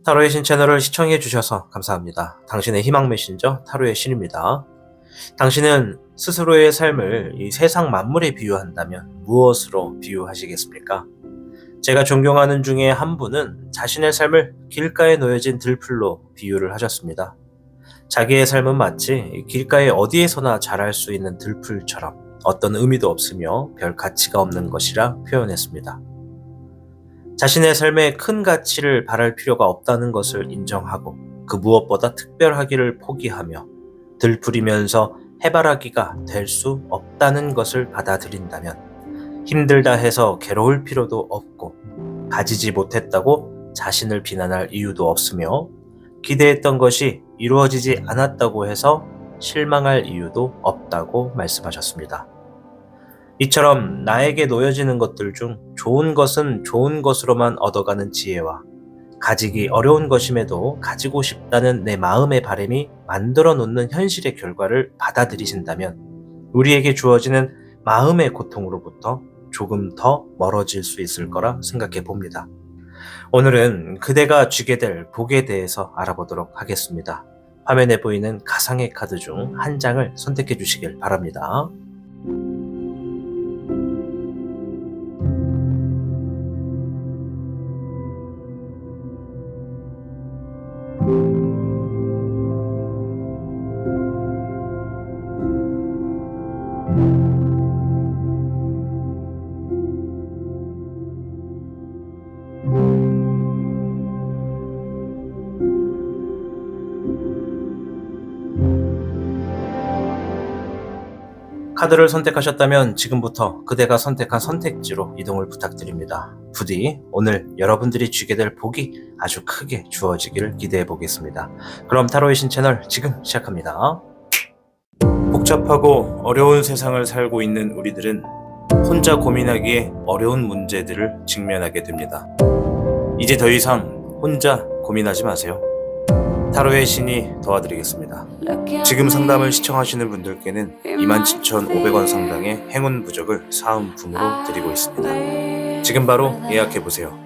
타로의 신 채널을 시청해 주셔서 감사합니다. 당신의 희망 메신저 타로의 신입니다. 당신은 스스로의 삶을 이 세상 만물에 비유한다면 무엇으로 비유하시겠습니까? 제가 존경하는 중에 한 분은 자신의 삶을 길가에 놓여진 들풀로 비유를 하셨습니다. 자기의 삶은 마치 길가에 어디에서나 자랄 수 있는 들풀처럼 어떤 의미도 없으며 별 가치가 없는 것이라 표현했습니다. 자신의 삶에 큰 가치를 바랄 필요가 없다는 것을 인정하고 그 무엇보다 특별하기를 포기하며 들풀이면서 해바라기가 될 수 없다는 것을 받아들인다면 힘들다 해서 괴로울 필요도 없고 가지지 못했다고 자신을 비난할 이유도 없으며 기대했던 것이 이루어지지 않았다고 해서 실망할 이유도 없다고 말씀하셨습니다. 이처럼 나에게 놓여지는 것들 중 좋은 것은 좋은 것으로만 얻어가는 지혜와 가지기 어려운 것임에도 가지고 싶다는 내 마음의 바람이 만들어 놓는 현실의 결과를 받아들이신다면 우리에게 주어지는 마음의 고통으로부터 조금 더 멀어질 수 있을 거라 생각해 봅니다. 오늘은 그대가 쥐게 될 복에 대해서 알아보도록 하겠습니다. 화면에 보이는 가상의 카드 중 한 장을 선택해 주시길 바랍니다. 카드를 선택하셨다면 지금부터 그대가 선택한 선택지로 이동을 부탁드립니다. 부디 오늘 여러분들이 쥐게 될 복이 아주 크게 주어지기를 기대해 보겠습니다. 그럼 타로의 신 채널 지금 시작합니다. 복잡하고 어려운 세상을 살고 있는 우리들은 혼자 고민하기에 어려운 문제들을 직면하게 됩니다. 이제 더 이상 혼자 고민하지 마세요. 타로의 신이 도와드리겠습니다. 지금 상담을 시청하시는 분들께는 27,500원 상당의 행운 부적을 사은품으로 드리고 있습니다. 지금 바로 예약해보세요.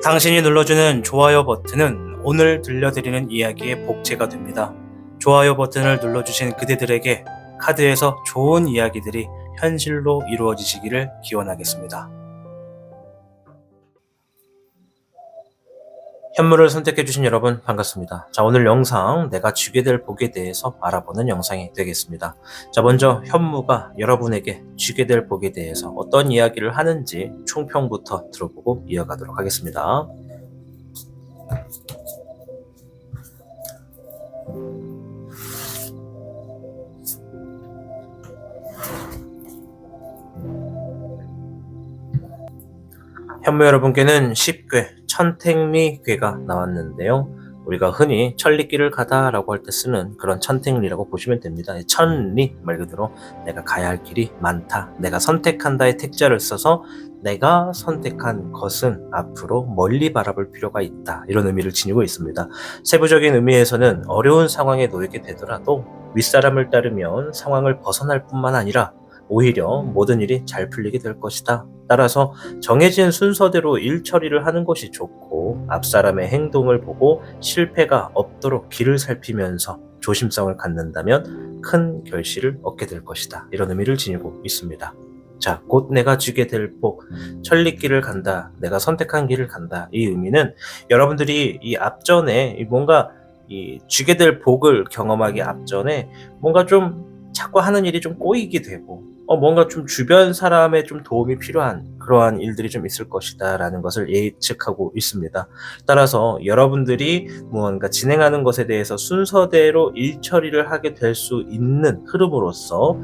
당신이 눌러주는 좋아요 버튼은 오늘 들려드리는 이야기의 복제가 됩니다. 좋아요 버튼을 눌러주신 그대들에게 카드에서 좋은 이야기들이 현실로 이루어지시기를 기원하겠습니다. 현물을 선택해주신 여러분 반갑습니다. 자, 오늘 영상 내가 쥐게 될 복에 대해서 알아보는 영상이 되겠습니다. 자, 먼저 현무가 여러분에게 쥐게 될 복에 대해서 어떤 이야기를 하는지 총평부터 들어보고 이어가도록 하겠습니다. 현무 여러분께는 10궤, 천택리궤가 나왔는데요. 우리가 흔히 천리길을 가다라고 할 때 쓰는 그런 천택리라고 보시면 됩니다. 천리 말 그대로 내가 가야 할 길이 많다. 내가 선택한다의 택자를 써서 내가 선택한 것은 앞으로 멀리 바라볼 필요가 있다. 이런 의미를 지니고 있습니다. 세부적인 의미에서는 어려운 상황에 놓이게 되더라도 윗사람을 따르면 상황을 벗어날 뿐만 아니라 오히려 모든 일이 잘 풀리게 될 것이다. 따라서 정해진 순서대로 일 처리를 하는 것이 좋고 앞사람의 행동을 보고 실패가 없도록 길을 살피면서 조심성을 갖는다면 큰 결실을 얻게 될 것이다. 이런 의미를 지니고 있습니다. 자, 곧 내가 쥐게 될 복, 천리길을 간다. 내가 선택한 길을 간다. 이 의미는 여러분들이 이 앞전에 뭔가 이 쥐게 될 복을 경험하기 앞전에 뭔가 좀 자꾸 하는 일이 좀 꼬이게 되고 뭔가 좀 주변 사람의 좀 도움이 필요한 그러한 일들이 좀 있을 것이다 라는 것을 예측하고 있습니다. 따라서 여러분들이 무언가 진행하는 것에 대해서 순서대로 일 처리를 하게 될 수 있는 흐름으로서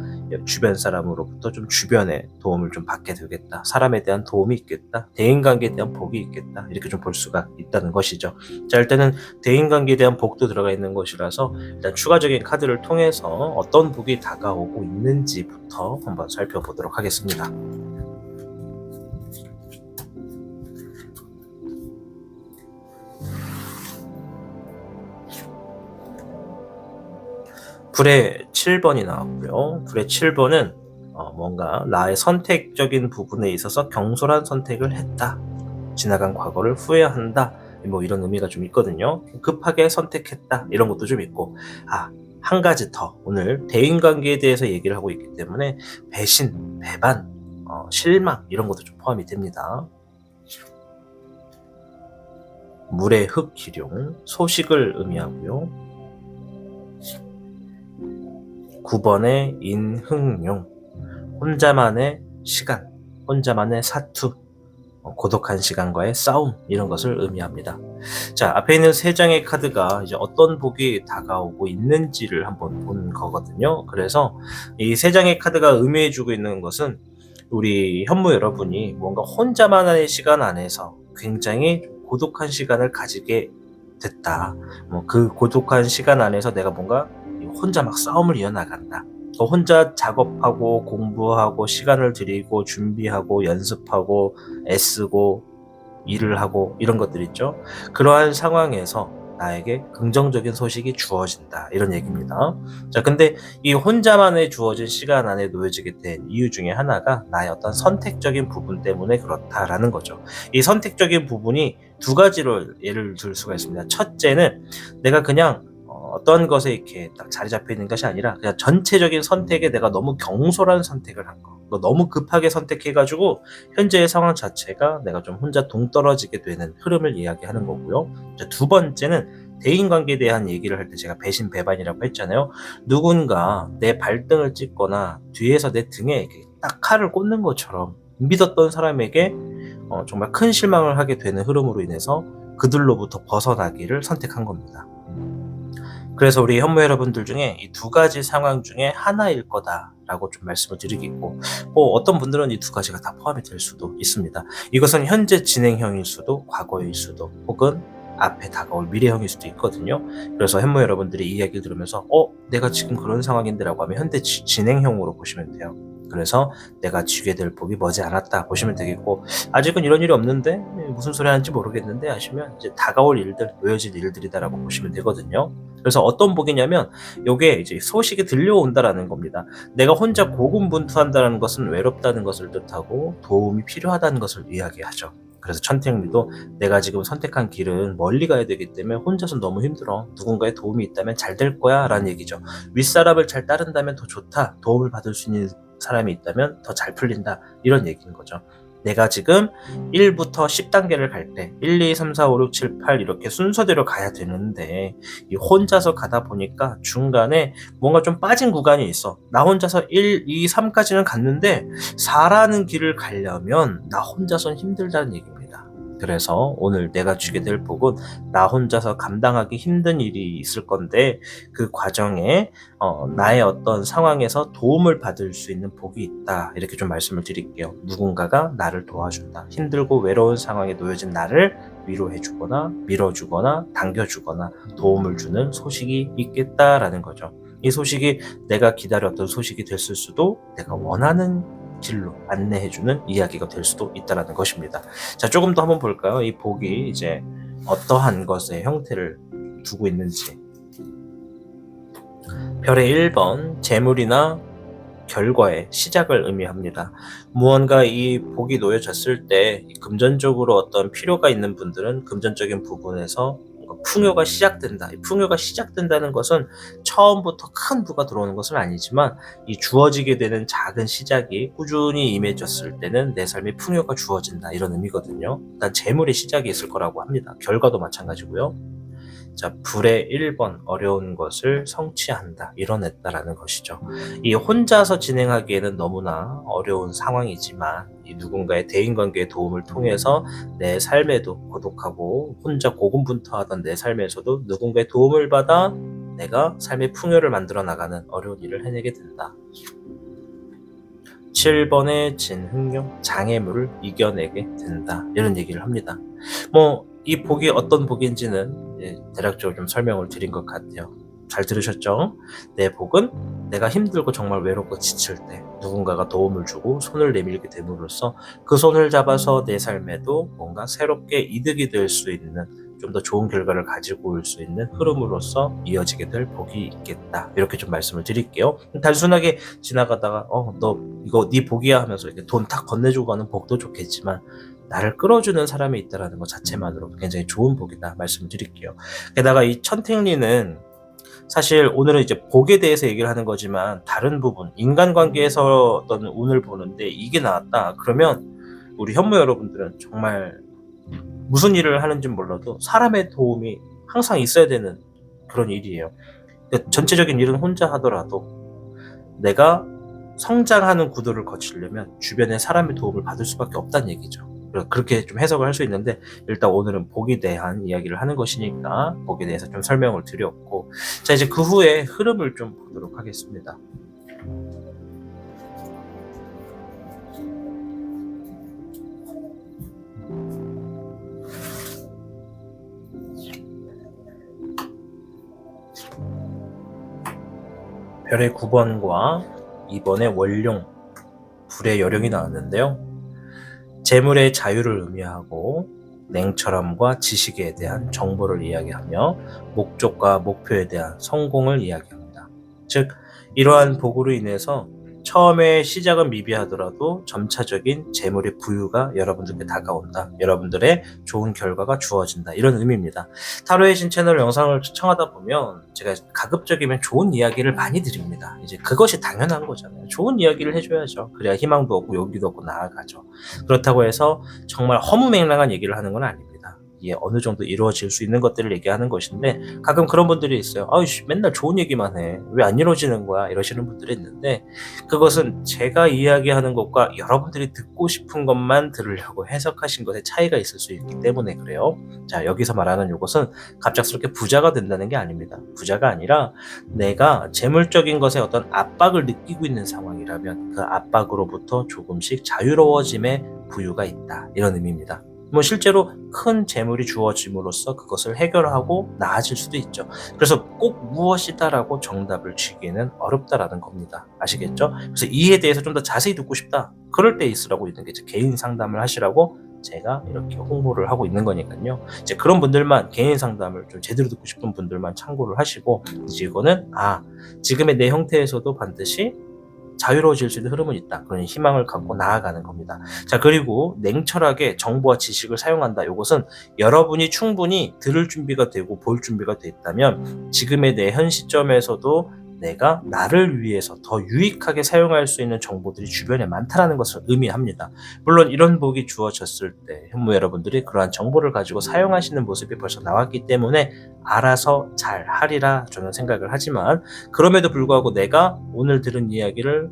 주변 사람으로부터 좀 주변에 도움을 좀 받게 되겠다. 사람에 대한 도움이 있겠다. 대인관계에 대한 복이 있겠다. 이렇게 좀 볼 수가 있다는 것이죠. 자, 일단은 대인관계에 대한 복도 들어가 있는 것이라서 일단 추가적인 카드를 통해서 어떤 복이 다가오고 있는지부터 한번 살펴보도록 하겠습니다. 불의 7번이 나왔고요. 불의 7번은 뭔가 나의 선택적인 부분에 있어서 경솔한 선택을 했다. 지나간 과거를 후회한다. 뭐 이런 의미가 좀 있거든요. 급하게 선택했다. 이런 것도 좀 있고. 한 가지 더. 오늘 대인관계에 대해서 얘기를 하고 있기 때문에 배신, 배반, 실망 이런 것도 좀 포함이 됩니다. 물의 흑기룡, 소식을 의미하고요. 9번의 인흥룡, 혼자만의 시간, 혼자만의 사투, 고독한 시간과의 싸움 이런 것을 의미합니다. 자, 앞에 있는 3장의 카드가 이제 어떤 복이 다가오고 있는지를 한번 본 거거든요. 그래서 이 3장의 카드가 의미해주고 있는 것은 우리 현무 여러분이 뭔가 혼자만의 시간 안에서 굉장히 고독한 시간을 가지게 됐다. 그 고독한 시간 안에서 내가 뭔가 혼자 막 싸움을 이어나간다. 혼자 작업하고 공부하고 시간을 들이고 준비하고 연습하고 애쓰고 일을 하고 이런 것들 있죠. 그러한 상황에서 나에게 긍정적인 소식이 주어진다 이런 얘기입니다. 자, 근데 이 혼자만의 주어진 시간 안에 놓여지게 된 이유 중에 하나가 나의 어떤 선택적인 부분 때문에 그렇다라는 거죠. 이 선택적인 부분이 2가지로 예를 들 수가 있습니다. 첫째는 내가 그냥 어떤 것에 이렇게 딱 자리 잡혀 있는 것이 아니라 그냥 전체적인 선택에 내가 너무 경솔한 선택을 한 거. 너무 급하게 선택해가지고 현재의 상황 자체가 내가 좀 혼자 동떨어지게 되는 흐름을 이야기하는 거고요. 2번째는 대인관계에 대한 얘기를 할 때 제가 배신 배반이라고 했잖아요. 누군가 내 발등을 찍거나 뒤에서 내 등에 이렇게 딱 칼을 꽂는 것처럼 믿었던 사람에게 정말 큰 실망을 하게 되는 흐름으로 인해서 그들로부터 벗어나기를 선택한 겁니다. 그래서 우리 현무 여러분들 중에 이 2가지 상황 중에 하나일 거다라고 좀 말씀을 드리겠고, 어떤 분들은 이 2가지가 다 포함이 될 수도 있습니다. 이것은 현재 진행형일 수도, 과거일 수도, 혹은 앞에 다가올 미래형일 수도 있거든요. 그래서 현무 여러분들이 이 이야기를 들으면서 내가 지금 그런 상황인데 라고 하면 현재 진행형으로 보시면 돼요. 그래서 내가 쥐게 될 복이 머지않았다 보시면 되겠고, 아직은 이런 일이 없는데 무슨 소리 하는지 모르겠는데 하시면 이제 다가올 일들, 놓여질 일들이다라고 보시면 되거든요. 그래서 어떤 복이냐면 요게 이제 소식이 들려온다라는 겁니다. 내가 혼자 고군분투한다는 것은 외롭다는 것을 뜻하고 도움이 필요하다는 것을 이야기하죠. 그래서 천택리도 내가 지금 선택한 길은 멀리 가야 되기 때문에 혼자서 너무 힘들어. 누군가의 도움이 있다면 잘 될 거야 라는 얘기죠. 윗사람을 잘 따른다면 더 좋다. 도움을 받을 수 있는 사람이 있다면 더 잘 풀린다. 이런 얘기인 거죠. 내가 지금 1부터 10단계를 갈 때 1, 2, 3, 4, 5, 6, 7, 8 이렇게 순서대로 가야 되는데 이 혼자서 가다 보니까 중간에 뭔가 좀 빠진 구간이 있어. 나 혼자서 1, 2, 3까지는 갔는데 4라는 길을 가려면 나 혼자선 힘들다는 얘기입니다. 그래서 오늘 내가 주게 될 복은 나 혼자서 감당하기 힘든 일이 있을 건데 그 과정에 나의 어떤 상황에서 도움을 받을 수 있는 복이 있다. 이렇게 좀 말씀을 드릴게요. 누군가가 나를 도와준다. 힘들고 외로운 상황에 놓여진 나를 위로해주거나 밀어주거나 당겨주거나 도움을 주는 소식이 있겠다라는 거죠. 이 소식이 내가 기다렸던 소식이 됐을 수도 내가 원하는 길로 안내해주는 이야기가 될 수도 있다는 것입니다. 자, 조금 더 한번 볼까요? 이 복이 이제 어떠한 것의 형태를 두고 있는지. 별의 1번, 재물이나 결과의 시작을 의미합니다. 무언가 이 복이 놓여졌을 때 금전적으로 어떤 필요가 있는 분들은 금전적인 부분에서 풍요가 시작된다. 이 풍요가 시작된다는 것은 처음부터 큰 부가 들어오는 것은 아니지만 이 주어지게 되는 작은 시작이 꾸준히 임해졌을 때는 내 삶에 풍요가 주어진다. 이런 의미거든요. 일단 재물의 시작이 있을 거라고 합니다. 결과도 마찬가지고요. 자, 불의 1번, 어려운 것을 성취한다, 이뤄냈다라는 것이죠. 이 혼자서 진행하기에는 너무나 어려운 상황이지만 이 누군가의 대인관계의 도움을 통해서 내 삶에도 고독하고 혼자 고군분투하던 내 삶에서도 누군가의 도움을 받아 내가 삶의 풍요를 만들어 나가는 어려운 일을 해내게 된다. 7번의 진흥룡, 장애물을 이겨내게 된다, 이런 얘기를 합니다. 이 복이 어떤 복인지는 대략적으로 좀 설명을 드린 것 같아요. 잘 들으셨죠? 내 복은 내가 힘들고 정말 외롭고 지칠 때 누군가가 도움을 주고 손을 내밀게 됨으로써 그 손을 잡아서 내 삶에도 뭔가 새롭게 이득이 될 수 있는, 좀 더 좋은 결과를 가지고 올 수 있는 흐름으로서 이어지게 될 복이 있겠다. 이렇게 좀 말씀을 드릴게요. 단순하게 지나가다가 너 이거 네 복이야 하면서 이렇게 돈 탁 건네주고 가는 복도 좋겠지만 나를 끌어주는 사람이 있다는 것 자체만으로 굉장히 좋은 복이다 말씀을 드릴게요. 게다가 이 천택리는 사실 오늘은 이제 복에 대해서 얘기를 하는 거지만 다른 부분, 인간관계에서 어떤 운을 보는데 이게 나왔다 그러면 우리 현무 여러분들은 정말 무슨 일을 하는지 몰라도 사람의 도움이 항상 있어야 되는 그런 일이에요. 그러니까 전체적인 일은 혼자 하더라도 내가 성장하는 구도를 거치려면 주변에 사람의 도움을 받을 수밖에 없다는 얘기죠. 그렇게 좀 해석을 할 수 있는데 일단 오늘은 복에 대한 이야기를 하는 것이니까 복에 대해서 좀 설명을 드렸고, 자 이제 그 후에 흐름을 좀 보도록 하겠습니다. 별의 9번과 2번의 원룡, 불의 여령이 나왔는데요. 재물의 자유를 의미하고 냉철함과 지식에 대한 정보를 이야기하며 목적과 목표에 대한 성공을 이야기합니다. 즉 이러한 복으로 인해서 처음에 시작은 미비하더라도 점차적인 재물의 부유가 여러분들께 다가온다. 여러분들의 좋은 결과가 주어진다. 이런 의미입니다. 타로의 신 채널 영상을 시청하다 보면 제가 가급적이면 좋은 이야기를 많이 드립니다. 이제 그것이 당연한 거잖아요. 좋은 이야기를 해줘야죠. 그래야 희망도 얻고 용기도 얻고 나아가죠. 그렇다고 해서 정말 허무맹랑한 얘기를 하는 건 아닙니다. 이게 어느 정도 이루어질 수 있는 것들을 얘기하는 것인데 가끔 그런 분들이 있어요. 아이씨 맨날 좋은 얘기만 해. 왜 안 이루어지는 거야? 이러시는 분들이 있는데 그것은 제가 이야기하는 것과 여러분들이 듣고 싶은 것만 들으려고 해석하신 것에 차이가 있을 수 있기 때문에 그래요. 자 여기서 말하는 이것은 갑작스럽게 부자가 된다는 게 아닙니다. 부자가 아니라 내가 재물적인 것에 어떤 압박을 느끼고 있는 상황이라면 그 압박으로부터 조금씩 자유로워짐의 부유가 있다. 이런 의미입니다. 뭐 실제로 큰 재물이 주어짐으로써 그것을 해결하고 나아질 수도 있죠. 그래서 꼭 무엇이다라고 정답을 주기에는 어렵다라는 겁니다. 아시겠죠? 그래서 이에 대해서 좀 더 자세히 듣고 싶다. 그럴 때 있으라고 있는 게 이제 개인 상담을 하시라고 제가 이렇게 홍보를 하고 있는 거니까요. 이제 그런 분들만 개인 상담을 좀 제대로 듣고 싶은 분들만 참고를 하시고 이제 이거는 지금의 내 형태에서도 반드시 자유로워질 수 있는 흐름은 있다. 그런 희망을 갖고 나아가는 겁니다. 자 그리고 냉철하게 정보와 지식을 사용한다. 이것은 여러분이 충분히 들을 준비가 되고 볼 준비가 돼 있다면 지금의 내 현 시점에서도 내가 나를 위해서 더 유익하게 사용할 수 있는 정보들이 주변에 많다는 것을 의미합니다. 물론 이런 복이 주어졌을 때 현무 여러분들이 그러한 정보를 가지고 사용하시는 모습이 벌써 나왔기 때문에 알아서 잘 하리라 저는 생각을 하지만 그럼에도 불구하고 내가 오늘 들은 이야기를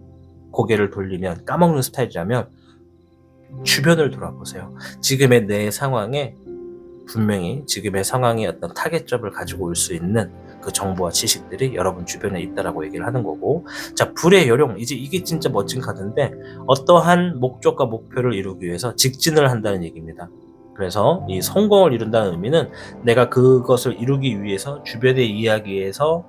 고개를 돌리면 까먹는 스타일이라면 주변을 돌아보세요. 지금의 내 상황에 분명히 지금의 상황에 어떤 타겟점을 가지고 올 수 있는 그 정보와 지식들이 여러분 주변에 있다라고 얘기를 하는 거고, 자 불의 요령 이제 이게 진짜 멋진 카드인데 어떠한 목적과 목표를 이루기 위해서 직진을 한다는 얘기입니다. 그래서 이 성공을 이룬다는 의미는 내가 그것을 이루기 위해서 주변의 이야기에서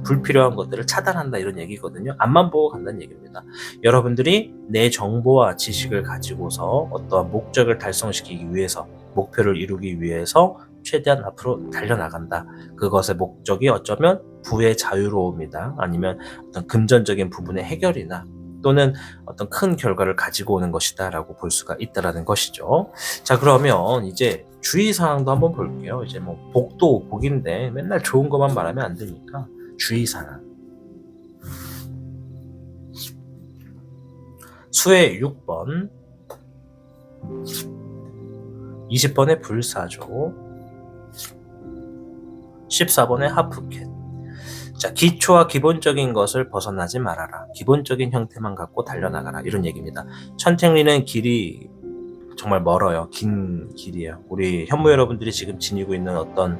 불필요한 것들을 차단한다 이런 얘기거든요. 앞만 보고 간다는 얘기입니다. 여러분들이 내 정보와 지식을 가지고서 어떠한 목적을 달성시키기 위해서 목표를 이루기 위해서 최대한 앞으로 달려나간다. 그것의 목적이 어쩌면 부의 자유로움이다. 아니면 어떤 금전적인 부분의 해결이나 또는 어떤 큰 결과를 가지고 오는 것이다 라고 볼 수가 있다라는 것이죠. 자 그러면 이제 주의사항도 한번 볼게요. 이제 뭐 복도 복인데 맨날 좋은 것만 말하면 안 되니까 주의사항. 수의 6번 20번의 불사조 14번의 하프캣. 자 기초와 기본적인 것을 벗어나지 말아라. 기본적인 형태만 갖고 달려나가라. 이런 얘기입니다. 천택리는 길이 정말 멀어요. 긴 길이에요. 우리 현무 여러분들이 지금 지니고 있는 어떤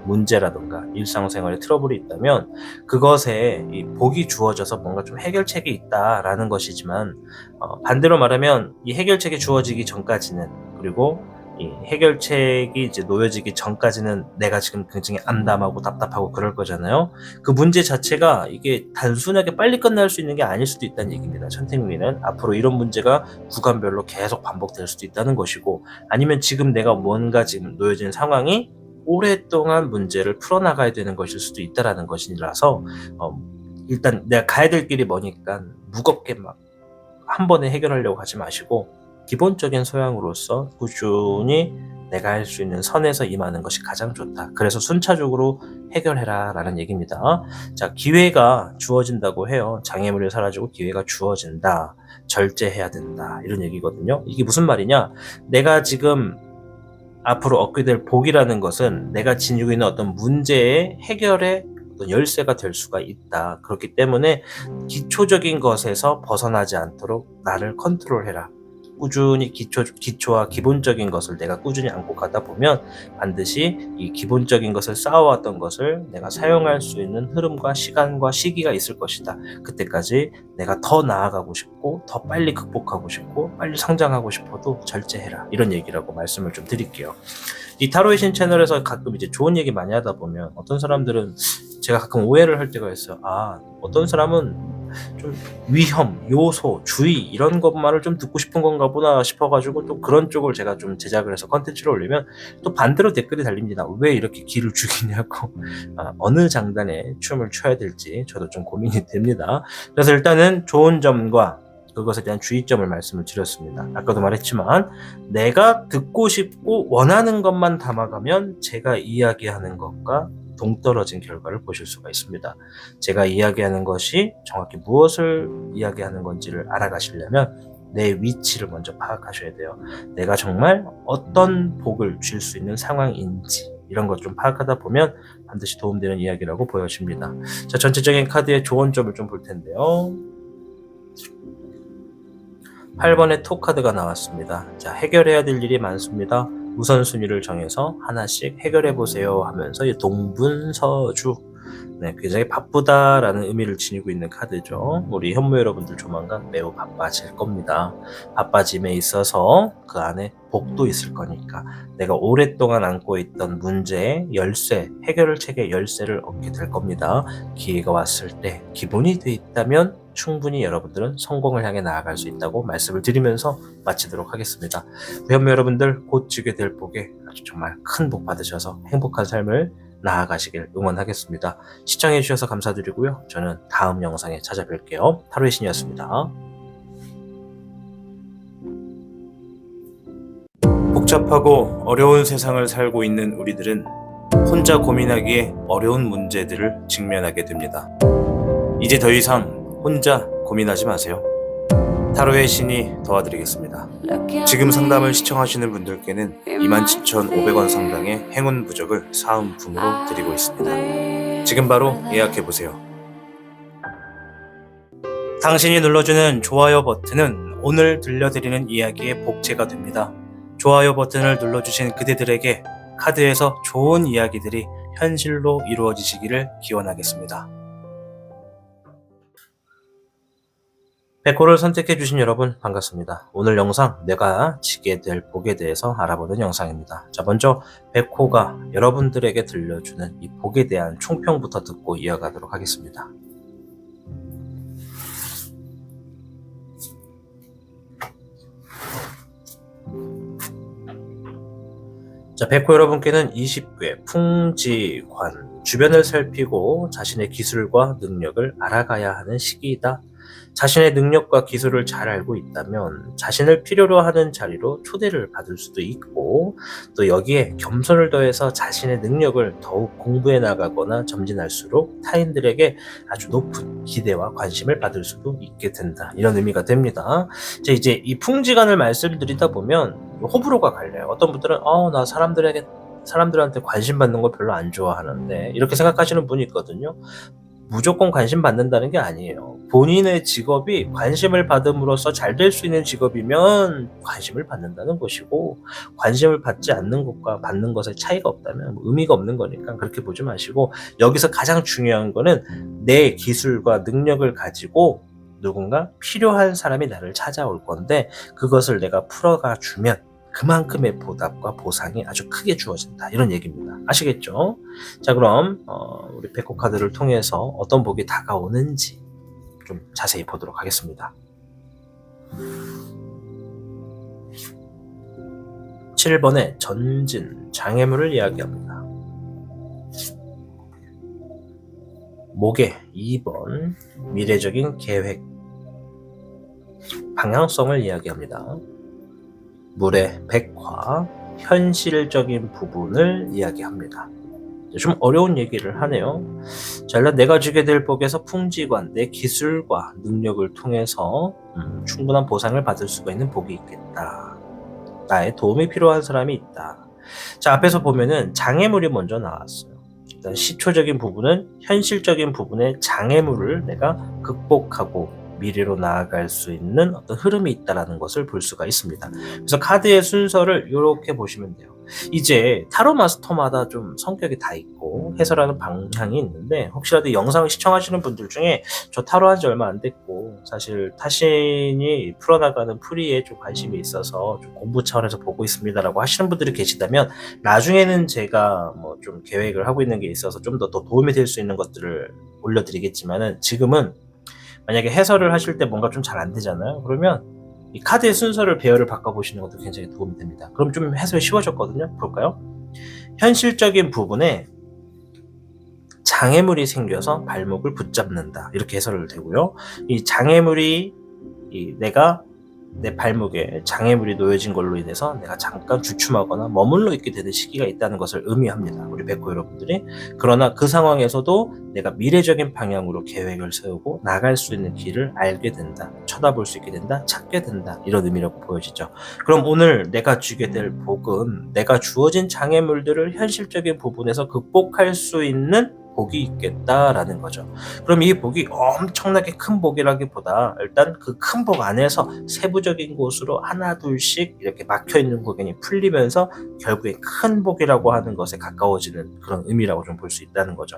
문제라든가 일상생활에 트러블이 있다면 그것에 이 복이 주어져서 뭔가 좀 해결책이 있다라는 것이지만 반대로 말하면 이 해결책이 주어지기 전까지는 그리고 이 해결책이 이제 놓여지기 전까지는 내가 지금 굉장히 암담하고 답답하고 그럴 거잖아요. 그 문제 자체가 이게 단순하게 빨리 끝날 수 있는 게 아닐 수도 있다는 얘기입니다. 천택리는 앞으로 이런 문제가 구간별로 계속 반복될 수도 있다는 것이고 아니면 지금 내가 뭔가 지금 놓여진 상황이 오랫동안 문제를 풀어나가야 되는 것일 수도 있다라는 것이라서 일단 내가 가야 될 길이 머니까 무겁게 막 한 번에 해결하려고 하지 마시고 기본적인 소양으로서 꾸준히 내가 할 수 있는 선에서 임하는 것이 가장 좋다. 그래서 순차적으로 해결해라 라는 얘기입니다. 자, 기회가 주어진다고 해요. 장애물이 사라지고 기회가 주어진다. 절제해야 된다. 이런 얘기거든요. 이게 무슨 말이냐? 내가 지금 앞으로 얻게 될 복이라는 것은 내가 지니고 있는 어떤 문제의 해결의 어떤 열쇠가 될 수가 있다. 그렇기 때문에 기초적인 것에서 벗어나지 않도록 나를 컨트롤해라. 꾸준히 기초와 기본적인 것을 내가 꾸준히 안고 가다 보면 반드시 이 기본적인 것을 쌓아왔던 것을 내가 사용할 수 있는 흐름과 시간과 시기가 있을 것이다. 그때까지 내가 더 나아가고 싶고 더 빨리 극복하고 싶고 빨리 성장하고 싶어도 절제해라. 이런 얘기라고 말씀을 좀 드릴게요. 이 타로의 신 채널에서 가끔 이제 좋은 얘기 많이 하다 보면 어떤 사람들은 제가 가끔 오해를 할 때가 있어요. 어떤 사람은 좀 위험, 요소, 주의 이런 것만을 좀 듣고 싶은 건가 보다 싶어가지고 또 그런 쪽을 제가 좀 제작을 해서 컨텐츠를 올리면 또 반대로 댓글이 달립니다. 왜 이렇게 기를 죽이냐고. 어느 장단에 춤을 춰야 될지 저도 좀 고민이 됩니다. 그래서 일단은 좋은 점과 그것에 대한 주의점을 말씀을 드렸습니다. 아까도 말했지만 내가 듣고 싶고 원하는 것만 담아가면 제가 이야기하는 것과 동떨어진 결과를 보실 수가 있습니다. 제가 이야기하는 것이 정확히 무엇을 이야기하는 건지를 알아가시려면 내 위치를 먼저 파악하셔야 돼요. 내가 정말 어떤 복을 줄 수 있는 상황인지 이런 것 좀 파악하다 보면 반드시 도움되는 이야기라고 보여집니다. 자, 전체적인 카드의 조언점을 좀 볼 텐데요. 8번의 토 카드가 나왔습니다. 자, 해결해야 될 일이 많습니다. 우선순위를 정해서 하나씩 해결해보세요 하면서 이 동분서주, 굉장히 바쁘다라는 의미를 지니고 있는 카드죠. 우리 현무 여러분들 조만간 매우 바빠질 겁니다. 바빠짐에 있어서 그 안에 복도 있을 거니까 내가 오랫동안 안고 있던 문제의 열쇠, 해결책의 열쇠를 얻게 될 겁니다. 기회가 왔을 때 기본이 돼 있다면 충분히 여러분들은 성공을 향해 나아갈 수 있다고 말씀을 드리면서 마치도록 하겠습니다. 현무 여러분들 곧 주게 될 복에 아주 정말 큰 복 받으셔서 행복한 삶을 나아가시길 응원하겠습니다. 시청해주셔서 감사드리고요. 저는 다음 영상에 찾아뵐게요. 타로의 신이었습니다. 복잡하고 어려운 세상을 살고 있는 우리들은 혼자 고민하기에 어려운 문제들을 직면하게 됩니다. 이제 더 이상 혼자 고민하지 마세요. 타로의 신이 도와드리겠습니다. 지금 상담을 시청하시는 분들께는 27,500원 상당의 행운 부적을 사은품으로 드리고 있습니다. 지금 바로 예약해보세요. 당신이 눌러주는 좋아요 버튼은 오늘 들려드리는 이야기의 복제가 됩니다. 좋아요 버튼을 눌러주신 그대들에게 카드에서 좋은 이야기들이 현실로 이루어지시기를 기원하겠습니다. 백호를 선택해주신 여러분 반갑습니다. 오늘 영상 내가 지게 될 복에 대해서 알아보는 영상입니다. 자, 먼저 백호가 여러분들에게 들려주는 이 복에 대한 총평부터 듣고 이어가도록 하겠습니다. 자, 백호 여러분께는 20괴 풍지관, 주변을 살피고 자신의 기술과 능력을 알아가야 하는 시기이다. 자신의 능력과 기술을 잘 알고 있다면 자신을 필요로 하는 자리로 초대를 받을 수도 있고, 또 여기에 겸손을 더해서 자신의 능력을 더욱 공부해 나가거나 점진할수록 타인들에게 아주 높은 기대와 관심을 받을 수도 있게 된다. 이런 의미가 됩니다. 자, 이제 이 풍지관을 말씀드리다 보면 호불호가 갈려요. 어떤 분들은 나 사람들한테 관심 받는 거 별로 안 좋아하는데, 이렇게 생각하시는 분이 있거든요. 무조건 관심 받는다는 게 아니에요. 본인의 직업이 관심을 받음으로써 잘 될 수 있는 직업이면 관심을 받는다는 것이고, 관심을 받지 않는 것과 받는 것에 차이가 없다면 의미가 없는 거니까 그렇게 보지 마시고, 여기서 가장 중요한 거는 내 기술과 능력을 가지고 누군가 필요한 사람이 나를 찾아올 건데, 그것을 내가 풀어가 주면 그만큼의 보답과 보상이 아주 크게 주어진다. 이런 얘기입니다. 아시겠죠? 자, 그럼 우리 백호 카드를 통해서 어떤 복이 다가오는지 좀 자세히 보도록 하겠습니다. 7번의 전진, 장애물을 이야기합니다. 목에 2번, 미래적인 계획, 방향성을 이야기합니다. 물의 백화, 현실적인 부분을 이야기합니다. 좀 어려운 얘기를 하네요. 자, 일단 내가 주게 될 복에서 풍지관, 내 기술과 능력을 통해서 충분한 보상을 받을 수가 있는 복이 있겠다. 나의 도움이 필요한 사람이 있다. 자, 앞에서 보면은 장애물이 먼저 나왔어요. 일단 시초적인 부분은 현실적인 부분의 장애물을 내가 극복하고 미래로 나아갈 수 있는 어떤 흐름이 있다는 것을 볼 수가 있습니다. 그래서 카드의 순서를 이렇게 보시면 돼요. 이제 타로 마스터마다 좀 성격이 다 있고 해설하는 방향이 있는데, 혹시라도 영상을 시청하시는 분들 중에 저 타로 한 지 얼마 안 됐고 사실 타신이 풀어나가는 풀이에 좀 관심이 있어서 좀 공부 차원에서 보고 있습니다라고 하시는 분들이 계시다면, 나중에는 제가 뭐 좀 계획을 하고 있는 게 있어서 좀 더 도움이 될 수 있는 것들을 올려드리겠지만은, 지금은 만약에 해설을 하실 때 뭔가 좀 잘 안 되잖아요. 그러면 이 카드의 순서를 배열을 바꿔보시는 것도 굉장히 도움이 됩니다. 그럼 좀 해설이 쉬워졌거든요. 볼까요? 현실적인 부분에 장애물이 생겨서 발목을 붙잡는다, 이렇게 해설을 되고요. 이 장애물이 내가 내 발목에 장애물이 놓여진 걸로 인해서 내가 잠깐 주춤하거나 머물러 있게 되는 시기가 있다는 것을 의미합니다, 우리 백호 여러분들이. 그러나 그 상황에서도 내가 미래적인 방향으로 계획을 세우고 나갈 수 있는 길을 알게 된다, 쳐다볼 수 있게 된다, 찾게 된다, 이런 의미라고 보여지죠. 그럼 오늘 내가 주게 될 복은 내가 주어진 장애물들을 현실적인 부분에서 극복할 수 있는 복이 있겠다라는 거죠. 그럼 이 복이 엄청나게 큰 복이라기보다 일단 그 큰 복 안에서 세부적인 곳으로 하나 둘씩 이렇게 막혀있는 부분이 풀리면서 결국에 큰 복이라고 하는 것에 가까워지는 그런 의미라고 좀 볼 수 있다는 거죠.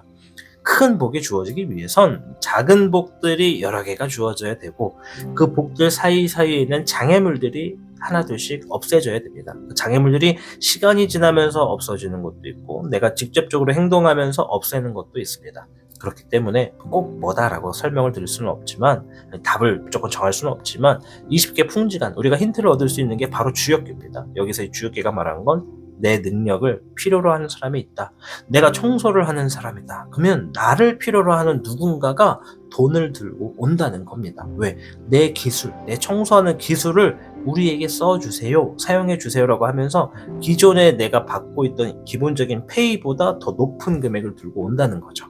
큰 복이 주어지기 위해선 작은 복들이 여러 개가 주어져야 되고, 그 복들 사이사이에 있는 장애물들이 하나둘씩 없애져야 됩니다. 그 장애물들이 시간이 지나면서 없어지는 것도 있고 내가 직접적으로 행동하면서 없애는 것도 있습니다. 그렇기 때문에 꼭 뭐다라고 설명을 드릴 수는 없지만, 답을 무조건 정할 수는 없지만, 20개 풍지간 우리가 힌트를 얻을 수 있는 게 바로 주역계입니다. 여기서 이 주역계가 말하는 건 내 능력을 필요로 하는 사람이 있다. 내가 청소를 하는 사람이다. 그러면 나를 필요로 하는 누군가가 돈을 들고 온다는 겁니다. 왜? 내 기술, 내 청소하는 기술을 우리에게 써주세요, 사용해주세요라고 하면서 기존에 내가 받고 있던 기본적인 페이보다 더 높은 금액을 들고 온다는 거죠.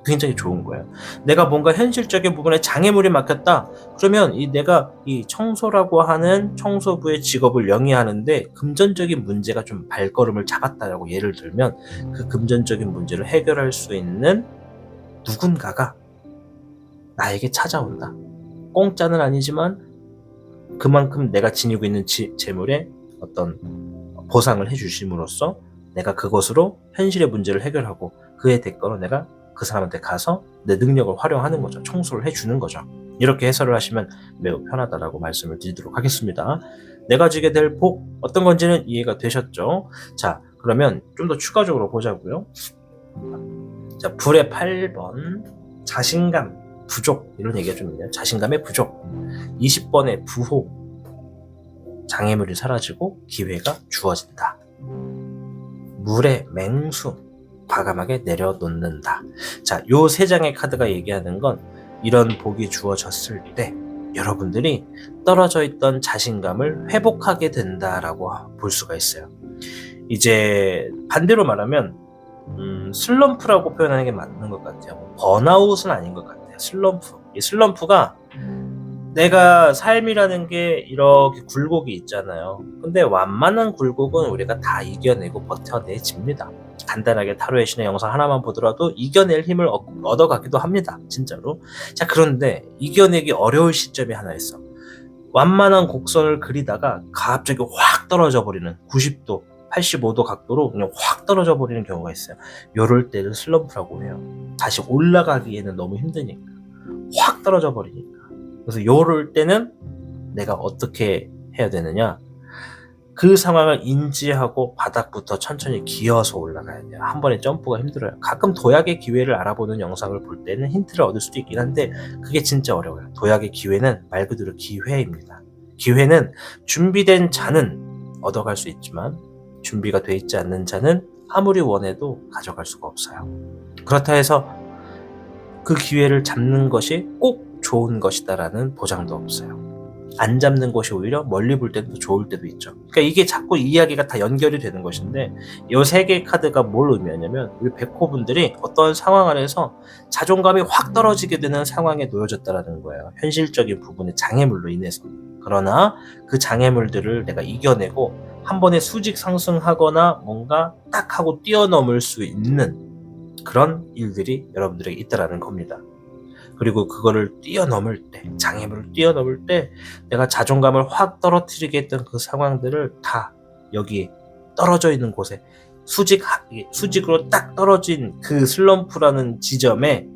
굉장히 좋은 거예요. 내가 뭔가 현실적인 부분에 장애물이 막혔다. 그러면 내가 이 청소라고 하는 청소부의 직업을 영위하는데 금전적인 문제가 좀 발걸음을 잡았다라고 예를 들면, 그 금전적인 문제를 해결할 수 있는 누군가가 나에게 찾아온다. 공짜는 아니지만 그만큼 내가 지니고 있는 재물에 어떤 보상을 해주심으로써 내가 그것으로 현실의 문제를 해결하고 그의 대가로 내가 그 사람한테 가서 내 능력을 활용하는 거죠. 청소를 해주는 거죠. 이렇게 해설을 하시면 매우 편하다라고 말씀을 드리도록 하겠습니다. 내가 주게 될 복 어떤 건지는 이해가 되셨죠? 자, 그러면 좀 더 추가적으로 보자고요. 자, 불의 8번 자신감 부족, 이런 얘기가 좀 있네요. 자신감의 부족. 20번의 부호, 장애물이 사라지고 기회가 주어진다. 물의 맹수, 과감하게 내려놓는다. 자, 요 세 장의 카드가 얘기하는 건 이런 복이 주어졌을 때 여러분들이 떨어져 있던 자신감을 회복하게 된다라고 볼 수가 있어요. 이제 반대로 말하면 슬럼프라고 표현하는 게 맞는 것 같아요. 번아웃은 아닌 것 같아요. 슬럼프. 이 슬럼프가 내가 삶이라는 게 이렇게 굴곡이 있잖아요. 근데 완만한 굴곡은 우리가 다 이겨내고 버텨내집니다. 간단하게 타로의 신의 영상 하나만 보더라도 이겨낼 힘을 얻어가기도 합니다. 진짜로. 자, 그런데 이겨내기 어려울 시점이 하나 있어. 완만한 곡선을 그리다가 갑자기 확 떨어져 버리는 90도, 85도 각도로 그냥 확 떨어져 버리는 경우가 있어요. 요럴 때를 슬럼프라고 해요. 다시 올라가기에는 너무 힘드니까. 확 떨어져 버리니까. 그래서 요럴 때는 내가 어떻게 해야 되느냐? 그 상황을 인지하고 바닥부터 천천히 기어서 올라가야 돼요. 한 번에 점프가 힘들어요. 가끔 도약의 기회를 알아보는 영상을 볼 때는 힌트를 얻을 수도 있긴 한데 그게 진짜 어려워요. 도약의 기회는 말 그대로 기회입니다. 기회는 준비된 자는 얻어갈 수 있지만 준비가 돼 있지 않는 자는 아무리 원해도 가져갈 수가 없어요. 그렇다 해서 그 기회를 잡는 것이 꼭 좋은 것이다라는 보장도 없어요. 안 잡는 것이 오히려 멀리 볼 때도 더 좋을 때도 있죠. 그러니까 이게 자꾸 이야기가 다 연결이 되는 것인데 이 세 개의 카드가 뭘 의미하냐면 우리 백호분들이 어떤 상황 안에서 자존감이 확 떨어지게 되는 상황에 놓여졌다라는 거예요. 현실적인 부분의 장애물로 인해서. 그러나 그 장애물들을 내가 이겨내고 한 번에 수직 상승하거나 뭔가 딱 하고 뛰어넘을 수 있는 그런 일들이 여러분들에게 있다라는 겁니다. 그리고 그거를 뛰어넘을 때, 장애물을 뛰어넘을 때 내가 자존감을 확 떨어뜨리게 했던 그 상황들을 다 여기 떨어져 있는 곳에 수직으로 딱 떨어진 그 슬럼프라는 지점에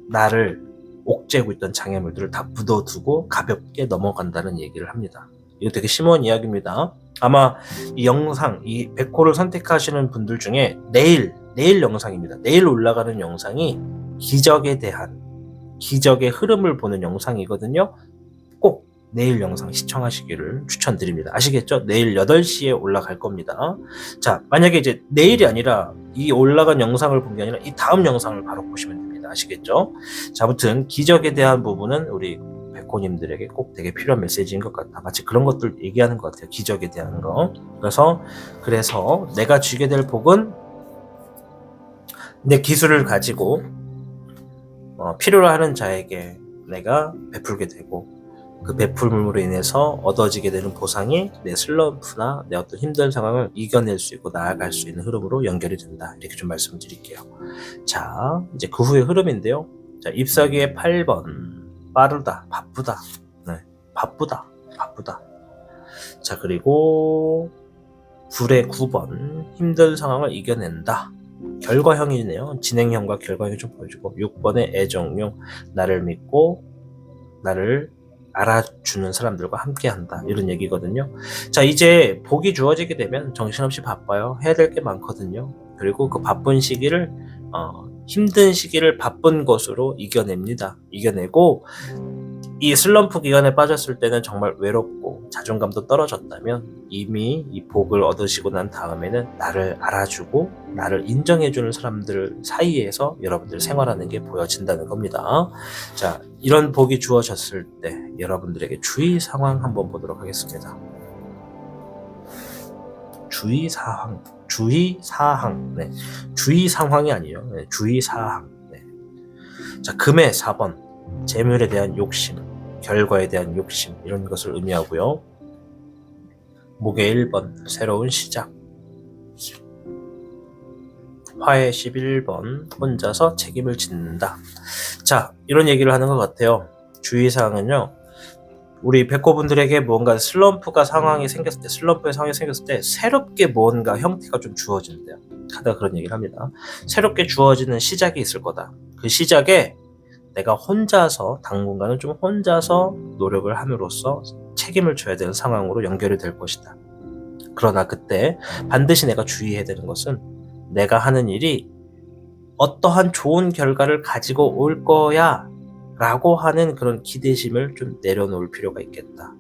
나를 옥죄고 있던 장애물들을 다 묻어두고 가볍게 넘어간다는 얘기를 합니다. 이거 되게 심오한 이야기입니다. 아마 이 영상, 이 백호를 선택하시는 분들 중에 내일 영상입니다. 내일 올라가는 영상이 기적에 대한 기적의 흐름을 보는 영상이거든요. 꼭 내일 영상 시청하시기를 추천드립니다. 아시겠죠? 내일 8시에 올라갈 겁니다. 자, 만약에 이제 내일이 아니라 이 올라간 영상을 본 게 아니라 이 다음 영상을 바로 보시면 됩니다. 아시겠죠? 자, 아무튼 기적에 대한 부분은 우리 백호님들에게 꼭 되게 필요한 메시지인 것 같다. 마치 그런 것들 얘기하는 것 같아요. 기적에 대한 거. 그래서 내가 쥐게 될 복은 내 기술을 가지고 필요로 하는 자에게 내가 베풀게 되고 그 베풀음으로 인해서 얻어지게 되는 보상이 내 슬럼프나 내 어떤 힘든 상황을 이겨낼 수 있고 나아갈 수 있는 흐름으로 연결이 된다. 이렇게 좀 말씀드릴게요. 자, 이제 그 후의 흐름인데요. 자, 잎사귀의 8번 빠르다, 바쁘다. 네, 바쁘다. 자, 그리고 불의 9번 힘든 상황을 이겨낸다. 결과형이네요. 진행형과 결과형이 좀 보여주고 6번의 애정용 나를 믿고 나를 알아주는 사람들과 함께한다. 이런 얘기거든요. 자, 이제 복이 주어지게 되면 정신없이 바빠요. 해야 될 게 많거든요. 그리고 그 바쁜 시기를 힘든 시기를 바쁜 것으로 이겨냅니다. 이겨내고 이 슬럼프 기간에 빠졌을 때는 정말 외롭고 자존감도 떨어졌다면 이미 이 복을 얻으시고 난 다음에는 나를 알아주고 나를 인정해주는 사람들 사이에서 여러분들 생활하는 게 보여진다는 겁니다. 자, 이런 복이 주어졌을 때 여러분들에게 주의 상황 한번 보도록 하겠습니다. 주의 사항. 네. 주의 상황이 아니에요. 네, 주의 사항. 네. 자, 금의 4번. 재물에 대한 욕심, 결과에 대한 욕심 이런 것을 의미하고요. 목의 1번 새로운 시작, 화의 11번 혼자서 책임을 짓는다. 자, 이런 얘기를 하는 것 같아요. 주의사항은요, 우리 백호분들에게 뭔가 슬럼프의 상황이 생겼을 때 새롭게 뭔가 형태가 좀 주어진대요. 카드가 그런 얘기를 합니다. 새롭게 주어지는 시작이 있을 거다. 그 시작에 내가 당분간은 좀 혼자서 노력을 함으로써 책임을 져야 되는 상황으로 연결이 될 것이다. 그러나 그때 반드시 내가 주의해야 되는 것은 내가 하는 일이 어떠한 좋은 결과를 가지고 올 거야 라고 하는 그런 기대심을 좀 내려놓을 필요가 있겠다.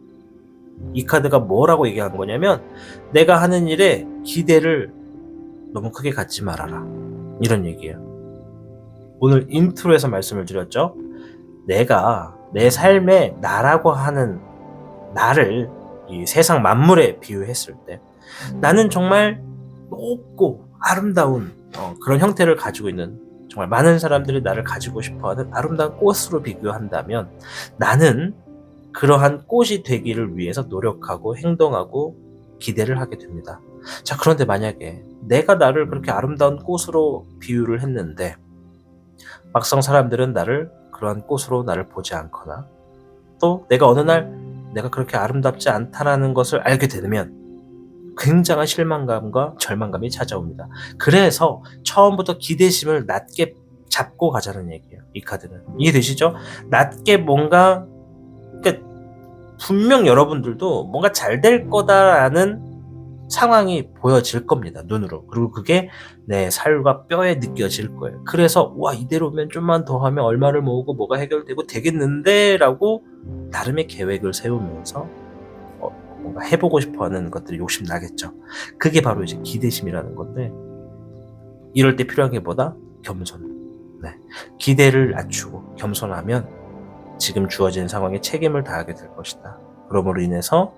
이 카드가 뭐라고 얘기한 거냐면 내가 하는 일에 기대를 너무 크게 갖지 말아라. 이런 얘기예요. 오늘 인트로에서 말씀을 드렸죠. 내가 내 삶에 나라고 하는 나를 이 세상 만물에 비유했을 때 나는 정말 높고 아름다운 그런 형태를 가지고 있는 정말 많은 사람들이 나를 가지고 싶어하는 아름다운 꽃으로 비교한다면 나는 그러한 꽃이 되기를 위해서 노력하고 행동하고 기대를 하게 됩니다. 자, 그런데 만약에 내가 나를 그렇게 아름다운 꽃으로 비유를 했는데 막상 사람들은 그러한 꽃으로 나를 보지 않거나 또 내가 어느 날 내가 그렇게 아름답지 않다라는 것을 알게 되면 굉장한 실망감과 절망감이 찾아옵니다. 그래서 처음부터 기대심을 낮게 잡고 가자는 얘기예요. 이 카드는. 이해되시죠? 낮게 뭔가 그러니까 분명 여러분들도 뭔가 잘 될 거다라는 상황이 보여질 겁니다. 눈으로. 그리고 그게 내 살과 뼈에 느껴질 거예요. 그래서 와, 이대로면 좀만 더 하면 얼마를 모으고 뭐가 해결되고 되겠는데 라고 나름의 계획을 세우면서 뭔가 해보고 싶어하는 것들이 욕심나겠죠. 그게 바로 이제 기대심이라는 건데 이럴 때 필요한 게 뭐다? 겸손. 네. 기대를 낮추고 겸손하면 지금 주어진 상황에 책임을 다하게 될 것이다. 그러므로 인해서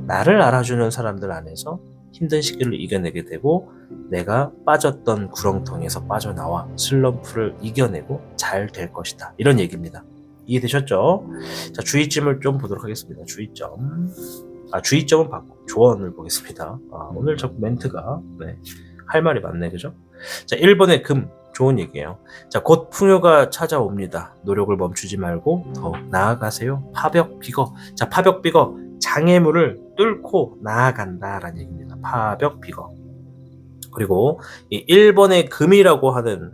나를 알아주는 사람들 안에서 힘든 시기를 이겨내게 되고 내가 빠졌던 구렁텅이에서 빠져나와 슬럼프를 이겨내고 잘 될 것이다. 이런 얘기입니다. 이해되셨죠? 자, 주의점을 좀 보도록 하겠습니다. 주의점은 받고 조언을 보겠습니다. 오늘 자꾸 멘트가 할 말이 많네, 그죠? 자, 1번의 금, 좋은 얘기예요. 자, 곧 풍요가 찾아옵니다. 노력을 멈추지 말고 더욱 나아가세요. 파벽 비거. 자, 파벽 비거, 장애물을 뚫고 나아간다라는 얘기입니다. 파벽 비거. 그리고 이 1번의 금이라고 하는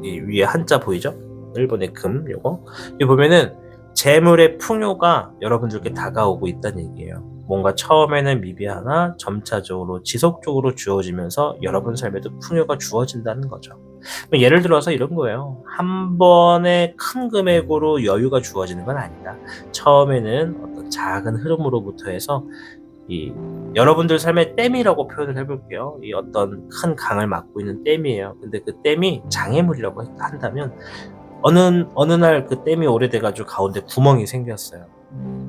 이 위에 한자 보이죠? 1번의 금, 요거. 여기 보면은 재물의 풍요가 여러분들께 다가오고 있다는 얘기예요. 뭔가 처음에는 미비하나 점차적으로 지속적으로 주어지면서 여러분 삶에도 풍요가 주어진다는 거죠. 예를 들어서 이런 거예요. 한 번에 큰 금액으로 여유가 주어지는 건 아니다. 처음에는 어떤 작은 흐름으로부터 해서 여러분들 삶의 댐이라고 표현을 해볼게요. 이 어떤 큰 강을 막고 있는 댐이에요. 근데 그 댐이 장애물이라고 한다면 어느 날 그 댐이 오래돼가지고 가운데 구멍이 생겼어요.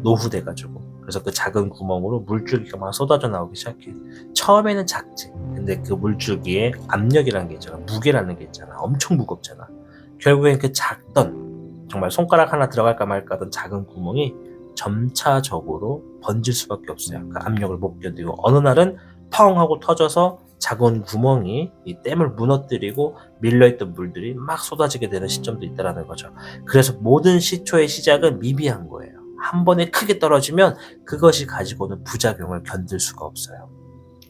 노후돼가지고. 그래서 그 작은 구멍으로 물줄기가 막 쏟아져 나오기 시작해. 처음에는 작지. 근데 그 물줄기에 압력이라는 게 있잖아. 무게라는 게 있잖아. 엄청 무겁잖아. 결국엔 그 작던, 정말 손가락 하나 들어갈까 말까 하던 작은 구멍이 점차적으로 번질 수밖에 없어요. 그 압력을 못 견디고 어느 날은 펑 하고 터져서 작은 구멍이 이 댐을 무너뜨리고 밀려있던 물들이 막 쏟아지게 되는 시점도 있다는 거죠. 그래서 모든 시초의 시작은 미비한 거예요. 한 번에 크게 떨어지면 그것이 가지고는 부작용을 견딜 수가 없어요.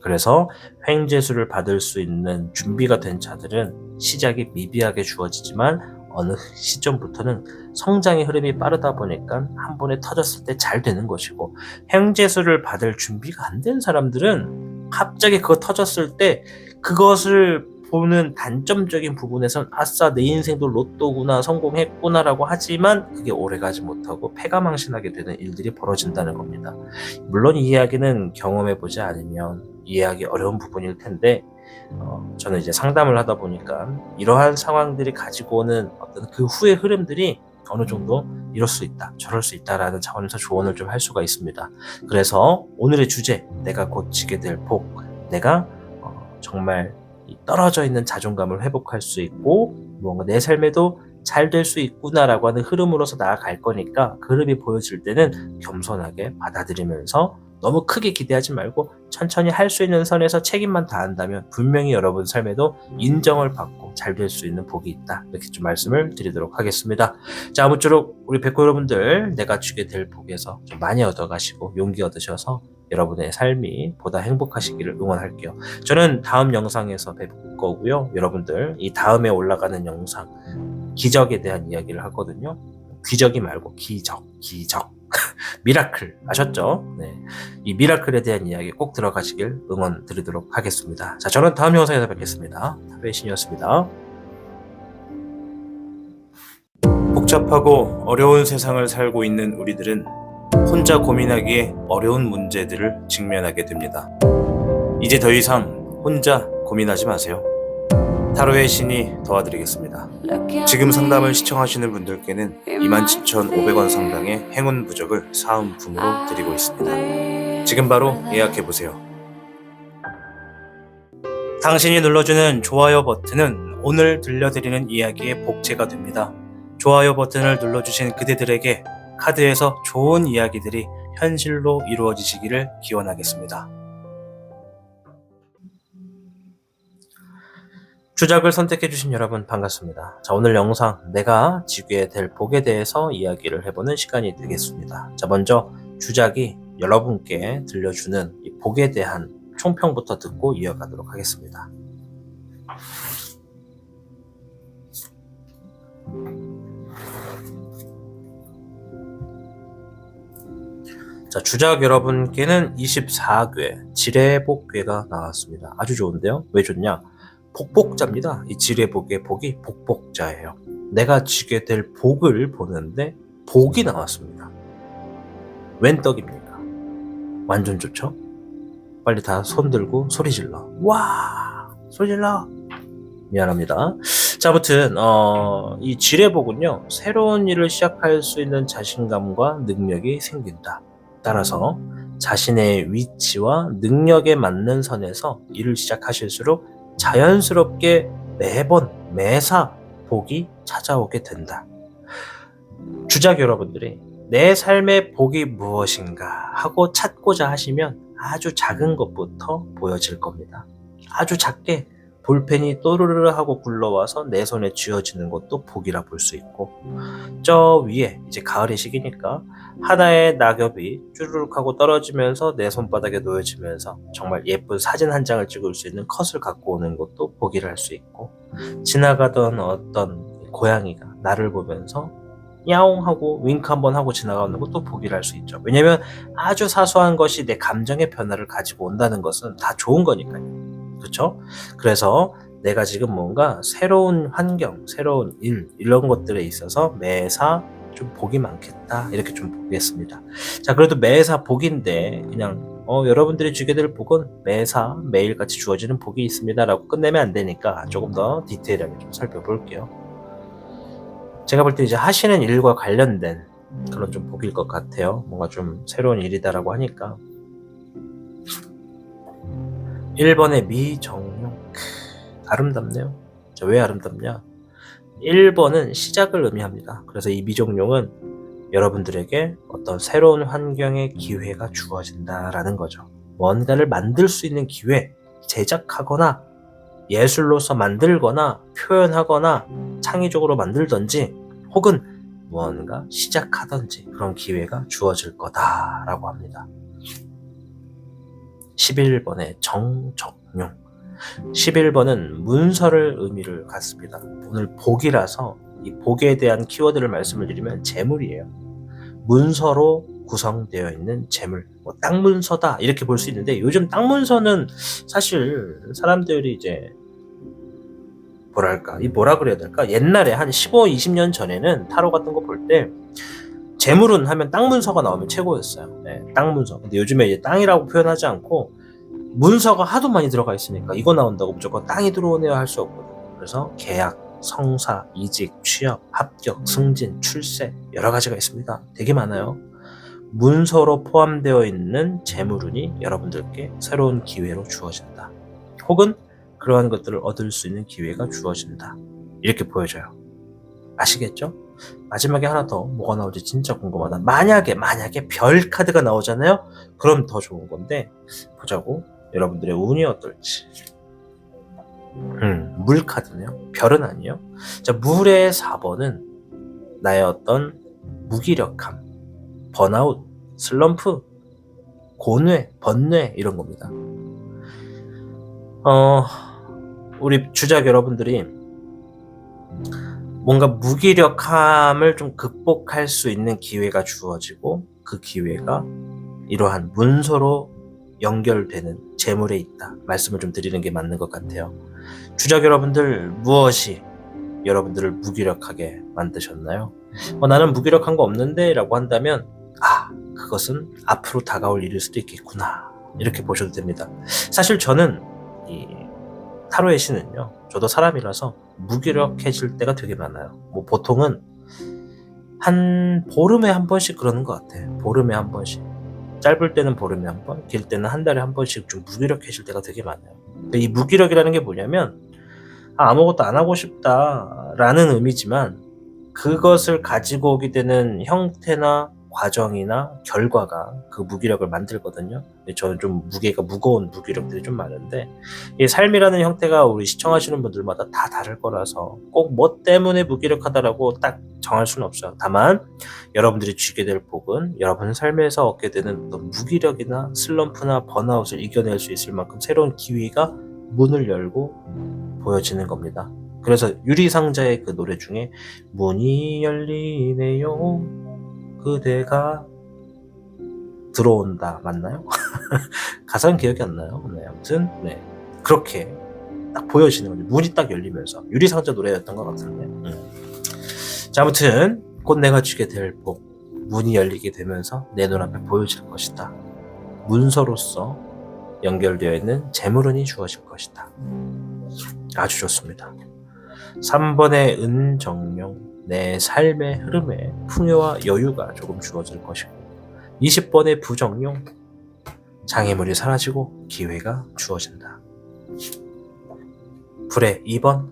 그래서 횡재수를 받을 수 있는 준비가 된 자들은 시작이 미비하게 주어지지만 어느 시점부터는 성장의 흐름이 빠르다 보니까 한 번에 터졌을 때 잘 되는 것이고, 횡재수를 받을 준비가 안 된 사람들은 갑자기 그거 터졌을 때 그것을 보는 단점적인 부분에선 아싸 내 인생도 로또구나 성공했구나라고 하지만 그게 오래가지 못하고 패가망신하게 되는 일들이 벌어진다는 겁니다. 물론 이 이야기는 경험해보지 않으면 이해하기 어려운 부분일 텐데 저는 이제 상담을 하다 보니까 이러한 상황들이 가지고 오는 어떤 그 후의 흐름들이 어느 정도 이럴 수 있다, 저럴 수 있다라는 차원에서 조언을 좀 할 수가 있습니다. 그래서 오늘의 주제, 내가 곧 지게 될 복, 내가 정말 떨어져 있는 자존감을 회복할 수 있고 뭔가 내 삶에도 잘 될 수 있구나라고 하는 흐름으로서 나아갈 거니까 그 흐름이 보여질 때는 겸손하게 받아들이면서 너무 크게 기대하지 말고 천천히 할 수 있는 선에서 책임만 다한다면 분명히 여러분 삶에도 인정을 받고 잘 될 수 있는 복이 있다. 이렇게 좀 말씀을 드리도록 하겠습니다. 자, 아무쪼록 우리 백호 여러분들 내가 주게 될 복에서 좀 많이 얻어가시고 용기 얻으셔서 여러분의 삶이 보다 행복하시기를 응원할게요. 저는 다음 영상에서 뵐 거고요. 여러분들 이 다음에 올라가는 영상 기적에 대한 이야기를 하거든요. 귀적이 말고 기적. 미라클 아셨죠? 네, 이 미라클에 대한 이야기 꼭 들어가시길 응원 드리도록 하겠습니다. 자, 저는 다음 영상에서 뵙겠습니다. 타로의 신이었습니다. 복잡하고 어려운 세상을 살고 있는 우리들은 혼자 고민하기에 어려운 문제들을 직면하게 됩니다. 이제 더 이상 혼자 고민하지 마세요. 타로의 신이 도와드리겠습니다. 지금 상담을 시청하시는 분들께는 27,500원 상당의 행운 부적을 사은품으로 드리고 있습니다. 지금 바로 예약해보세요. 당신이 눌러주는 좋아요 버튼은 오늘 들려드리는 이야기의 복제가 됩니다. 좋아요 버튼을 눌러주신 그대들에게 카드에서 좋은 이야기들이 현실로 이루어지시기를 기원하겠습니다. 주작을 선택해주신 여러분 반갑습니다. 자, 오늘 영상 내가 지게 될 복에 대해서 이야기를 해보는 시간이 되겠습니다. 자, 먼저 주작이 여러분께 들려주는 이 복에 대한 총평부터 듣고 이어가도록 하겠습니다. 자, 주작 여러분께는 24궤 지뢰복궤가 나왔습니다. 아주 좋은데요? 왜 좋냐? 복복자입니다. 이 지뢰복의 복이 복복자예요. 내가 지게 될 복을 보는데 복이 나왔습니다. 웬 떡입니까? 완전 좋죠? 빨리 다 손 들고 소리 질러. 와! 소리 질러! 미안합니다. 자, 아무튼 이 지뢰복은요, 새로운 일을 시작할 수 있는 자신감과 능력이 생긴다. 따라서 자신의 위치와 능력에 맞는 선에서 일을 시작하실수록 자연스럽게 매번 매사 복이 찾아오게 된다. 주작 여러분들이 내 삶의 복이 무엇인가 하고 찾고자 하시면 아주 작은 것부터 보여질 겁니다. 아주 작게 볼펜이 또르르 하고 굴러와서 내 손에 쥐어지는 것도 복이라 볼 수 있고, 저 위에 이제 가을의 시기니까 하나의 낙엽이 쭈르륵 하고 떨어지면서 내 손바닥에 놓여지면서 정말 예쁜 사진 한 장을 찍을 수 있는 컷을 갖고 오는 것도 복이라 할 수 있고, 지나가던 어떤 고양이가 나를 보면서 야옹 하고 윙크 한번 하고 지나가는 것도 복이라 할 수 있죠. 왜냐면 아주 사소한 것이 내 감정의 변화를 가지고 온다는 것은 다 좋은 거니까요. 그렇죠? 그래서 내가 지금 뭔가 새로운 환경, 새로운 일, 이런 것들에 있어서 매사 좀 복이 많겠다, 이렇게 좀 보겠습니다. 자, 그래도 매사 복인데 그냥 여러분들이 주게 될 복은 매사 매일같이 주어지는 복이 있습니다 라고 끝내면 안 되니까 조금 더 디테일하게 좀 살펴볼게요. 제가 볼 때 이제 하시는 일과 관련된 그런 좀 복일 것 같아요. 뭔가 좀 새로운 일이다라고 하니까. 1번의 미정용, 아름답네요. 자, 왜 아름답냐? 1번은 시작을 의미합니다. 그래서 이 미정용은 여러분들에게 어떤 새로운 환경의 기회가 주어진다라는 거죠. 뭔가를 만들 수 있는 기회, 제작하거나 예술로서 만들거나 표현하거나 창의적으로 만들던지 혹은 무언가 시작하던지 그런 기회가 주어질 거다라고 합니다. 11번의 정정용, 11번은 문서를 의미를 갖습니다. 오늘 복이라서 이 복에 대한 키워드를 말씀을 드리면 재물이에요. 문서로 구성되어 있는 재물, 뭐 땅 문서다 이렇게 볼 수 있는데, 요즘 땅 문서는 사실 사람들이 이제 뭐라 그래야 될까? 옛날에 한 15, 20년 전에는 타로 같은 거 볼 때 재물운 하면 땅 문서가 나오면 최고였어요. 네, 땅 문서. 근데 요즘에 이제 땅이라고 표현하지 않고 문서가 하도 많이 들어가 있으니까 이거 나온다고 무조건 땅이 들어오네요 할 수 없거든요. 그래서 계약, 성사, 이직, 취업, 합격, 승진, 출세 여러 가지가 있습니다. 되게 많아요. 문서로 포함되어 있는 재물운이 여러분들께 새로운 기회로 주어진다. 혹은 그러한 것들을 얻을 수 있는 기회가 주어진다. 이렇게 보여져요. 아시겠죠? 마지막에 하나 더 뭐가 나올지 진짜 궁금하다. 만약에 별 카드가 나오잖아요? 그럼 더 좋은 건데 보자고. 여러분들의 운이 어떨지. 물 카드네요. 별은 아니에요. 자, 물의 4번은 나의 어떤 무기력함, 번아웃, 슬럼프, 고뇌, 번뇌 이런 겁니다. 우리 주작 여러분들이 뭔가 무기력함을 좀 극복할 수 있는 기회가 주어지고, 그 기회가 이러한 문서로 연결되는 재물에 있다 말씀을 좀 드리는 게 맞는 것 같아요. 주작 여러분들, 무엇이 여러분들을 무기력하게 만드셨나요? 나는 무기력한 거 없는데 라고 한다면 그것은 앞으로 다가올 일일 수도 있겠구나, 이렇게 보셔도 됩니다. 사실 저는 이 타로의 신은요, 저도 사람이라서 무기력해질 때가 되게 많아요. 뭐 보통은 한 보름에 한 번씩 그러는 것 같아요. 보름에 한 번씩. 짧을 때는 보름에 한 번, 길 때는 한 달에 한 번씩 좀 무기력해질 때가 되게 많아요. 근데 이 무기력이라는 게 뭐냐면 아무것도 안 하고 싶다라는 의미지만, 그것을 가지고 오게 되는 형태나 과정이나 결과가 그 무기력을 만들거든요. 저는 좀 무게가 무거운 무기력들이 좀 많은데, 이 삶이라는 형태가 우리 시청하시는 분들마다 다 다를 거라서 꼭 뭐 때문에 무기력하다라고 딱 정할 수는 없어요. 다만 여러분들이 쥐게 될 복은 여러분 삶에서 얻게 되는 어떤 무기력이나 슬럼프나 번아웃을 이겨낼 수 있을 만큼 새로운 기회가 문을 열고 보여지는 겁니다. 그래서 유리상자의 그 노래 중에 문이 열리네요, 그대가 들어온다, 맞나요? 가사는 기억이 안 나요. 네, 아무튼 그렇게 딱 보여지는 거죠. 문이 딱 열리면서 유리상자 노래였던 것 같은데. 자, 아무튼 곧 내가 주게 될 복, 문이 열리게 되면서 내 눈앞에 보여질 것이다. 문서로서 연결되어 있는 재물운이 주어질 것이다. 아주 좋습니다. 3번의 은정용, 내 삶의 흐름에 풍요와 여유가 조금 주어질 것이고, 20번의 부정용, 장애물이 사라지고 기회가 주어진다. 불의 2번,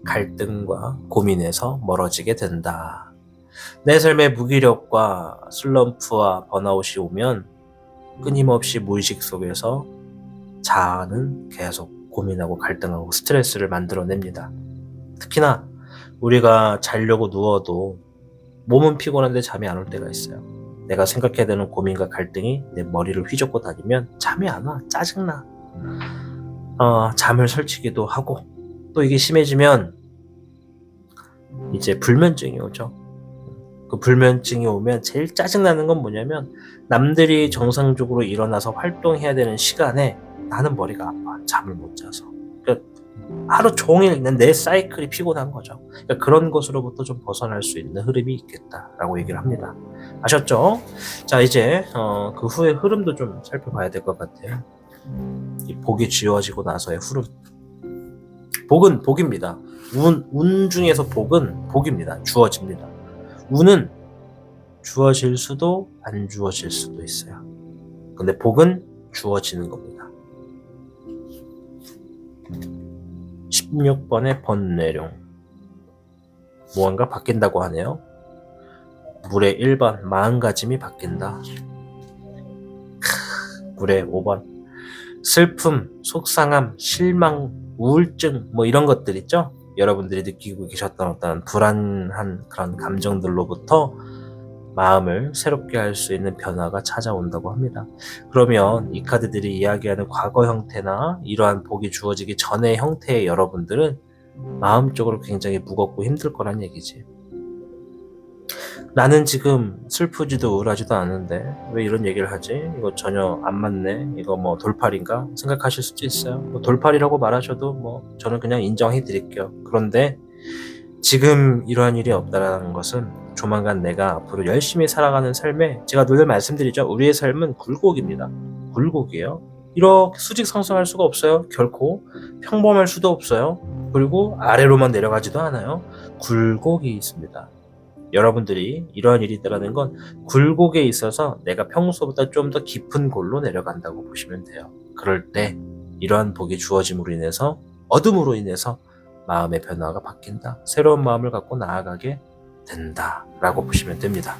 갈등과 고민에서 멀어지게 된다. 내 삶의 무기력과 슬럼프와 번아웃이 오면 끊임없이 무의식 속에서 자아는 계속 고민하고 갈등하고 스트레스를 만들어냅니다. 특히나 우리가 자려고 누워도 몸은 피곤한데 잠이 안 올 때가 있어요. 내가 생각해야 되는 고민과 갈등이 내 머리를 휘젓고 다니면 잠이 안 와. 짜증나. 잠을 설치기도 하고, 또 이게 심해지면 이제 불면증이 오죠. 그 불면증이 오면 제일 짜증나는 건 뭐냐면, 남들이 정상적으로 일어나서 활동해야 되는 시간에 나는 머리가 아파. 잠을 못 자서. 그러니까 하루 종일 내 사이클이 피곤한 거죠. 그러니까 그런 것으로부터 좀 벗어날 수 있는 흐름이 있겠다라고 얘기를 합니다. 아셨죠? 자, 이제 그 후의 흐름도 좀 살펴봐야 될 것 같아요. 이 복이 쥐어지고 나서의 흐름. 복은 복입니다. 운 중에서 복은 복입니다. 주어집니다. 운은 주어질 수도 안 주어질 수도 있어요. 근데 복은 주어지는 겁니다. 16번의 번뇌룡. 무언가 바뀐다고 하네요. 물의 1번, 마음가짐이 바뀐다. 물의 5번, 슬픔, 속상함, 실망, 우울증, 뭐 이런 것들 있죠? 여러분들이 느끼고 계셨던 어떤 불안한 그런 감정들로부터 마음을 새롭게 할 수 있는 변화가 찾아온다고 합니다. 그러면 이 카드들이 이야기하는 과거 형태나 이러한 복이 주어지기 전의 형태의 여러분들은 마음적으로 굉장히 무겁고 힘들 거란 얘기지. 나는 지금 슬프지도 우울하지도 않은데 왜 이런 얘기를 하지? 이거 전혀 안 맞네. 이거 뭐 돌팔인가? 생각하실 수도 있어요. 뭐 돌팔이라고 말하셔도 뭐 저는 그냥 인정해 드릴게요. 그런데 지금 이러한 일이 없다라는 것은 조만간 내가 앞으로 열심히 살아가는 삶에, 제가 늘 말씀드리죠. 우리의 삶은 굴곡입니다. 굴곡이에요. 이렇게 수직상승할 수가 없어요. 결코 평범할 수도 없어요. 그리고 아래로만 내려가지도 않아요. 굴곡이 있습니다. 여러분들이 이러한 일이 있다는 건 굴곡에 있어서 내가 평소보다 좀 더 깊은 골로 내려간다고 보시면 돼요. 그럴 때 이러한 복이 주어짐으로 인해서, 어둠으로 인해서 마음의 변화가 바뀐다. 새로운 마음을 갖고 나아가게 된다라고 보시면 됩니다.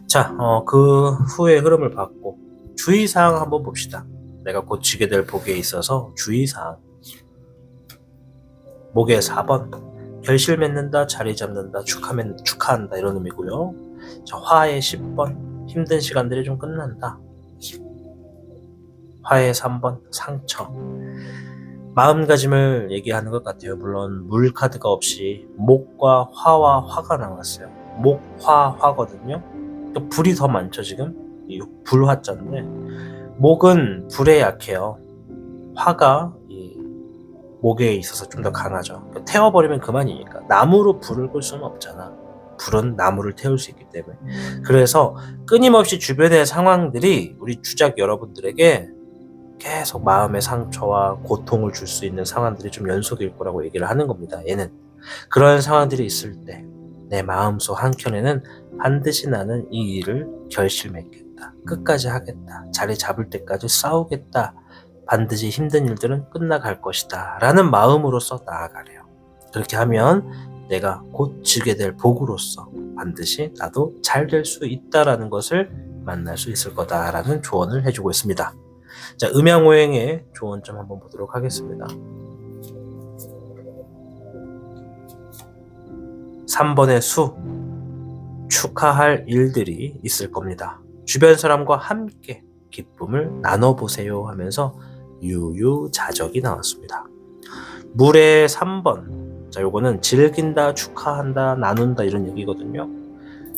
자, 그 후의 흐름을 봤고 주의사항 한번 봅시다. 내가 고치게 될 복에 있어서 주의사항. 목의 4번, 결실 맺는다, 자리 잡는다, 축하한다 이런 의미고요. 자, 화의 10번, 힘든 시간들이 좀 끝난다. 화의 3번, 상처. 마음가짐을 얘기하는 것 같아요. 물론 물 카드가 없이 목과 화와 화가 나왔어요. 목, 화, 화거든요. 또 불이 더 많죠 지금. 이 불화자인데 목은 불에 약해요. 화가 이 목에 있어서 좀 더 강하죠. 그러니까 태워버리면 그만이니까. 나무로 불을 끌 수는 없잖아. 불은 나무를 태울 수 있기 때문에. 그래서 끊임없이 주변의 상황들이 우리 주작 여러분들에게 계속 마음의 상처와 고통을 줄 수 있는 상황들이 좀 연속일 거라고 얘기를 하는 겁니다. 얘는 그런 상황들이 있을 때 내 마음속 한켠에는 반드시 나는 이 일을 결실 맺겠다. 끝까지 하겠다. 자리 잡을 때까지 싸우겠다. 반드시 힘든 일들은 끝나갈 것이다. 라는 마음으로서 나아가래요. 그렇게 하면 내가 곧 주게 될 복으로서 반드시 나도 잘 될 수 있다라는 것을 만날 수 있을 거다라는 조언을 해주고 있습니다. 자, 음양오행의 조언 좀 한번 보도록 하겠습니다. 3번의 수, 축하할 일들이 있을 겁니다. 주변 사람과 함께 기쁨을 나눠보세요 하면서 유유자적이 나왔습니다. 물의 3번, 자, 요거는 즐긴다, 축하한다, 나눈다 이런 얘기거든요.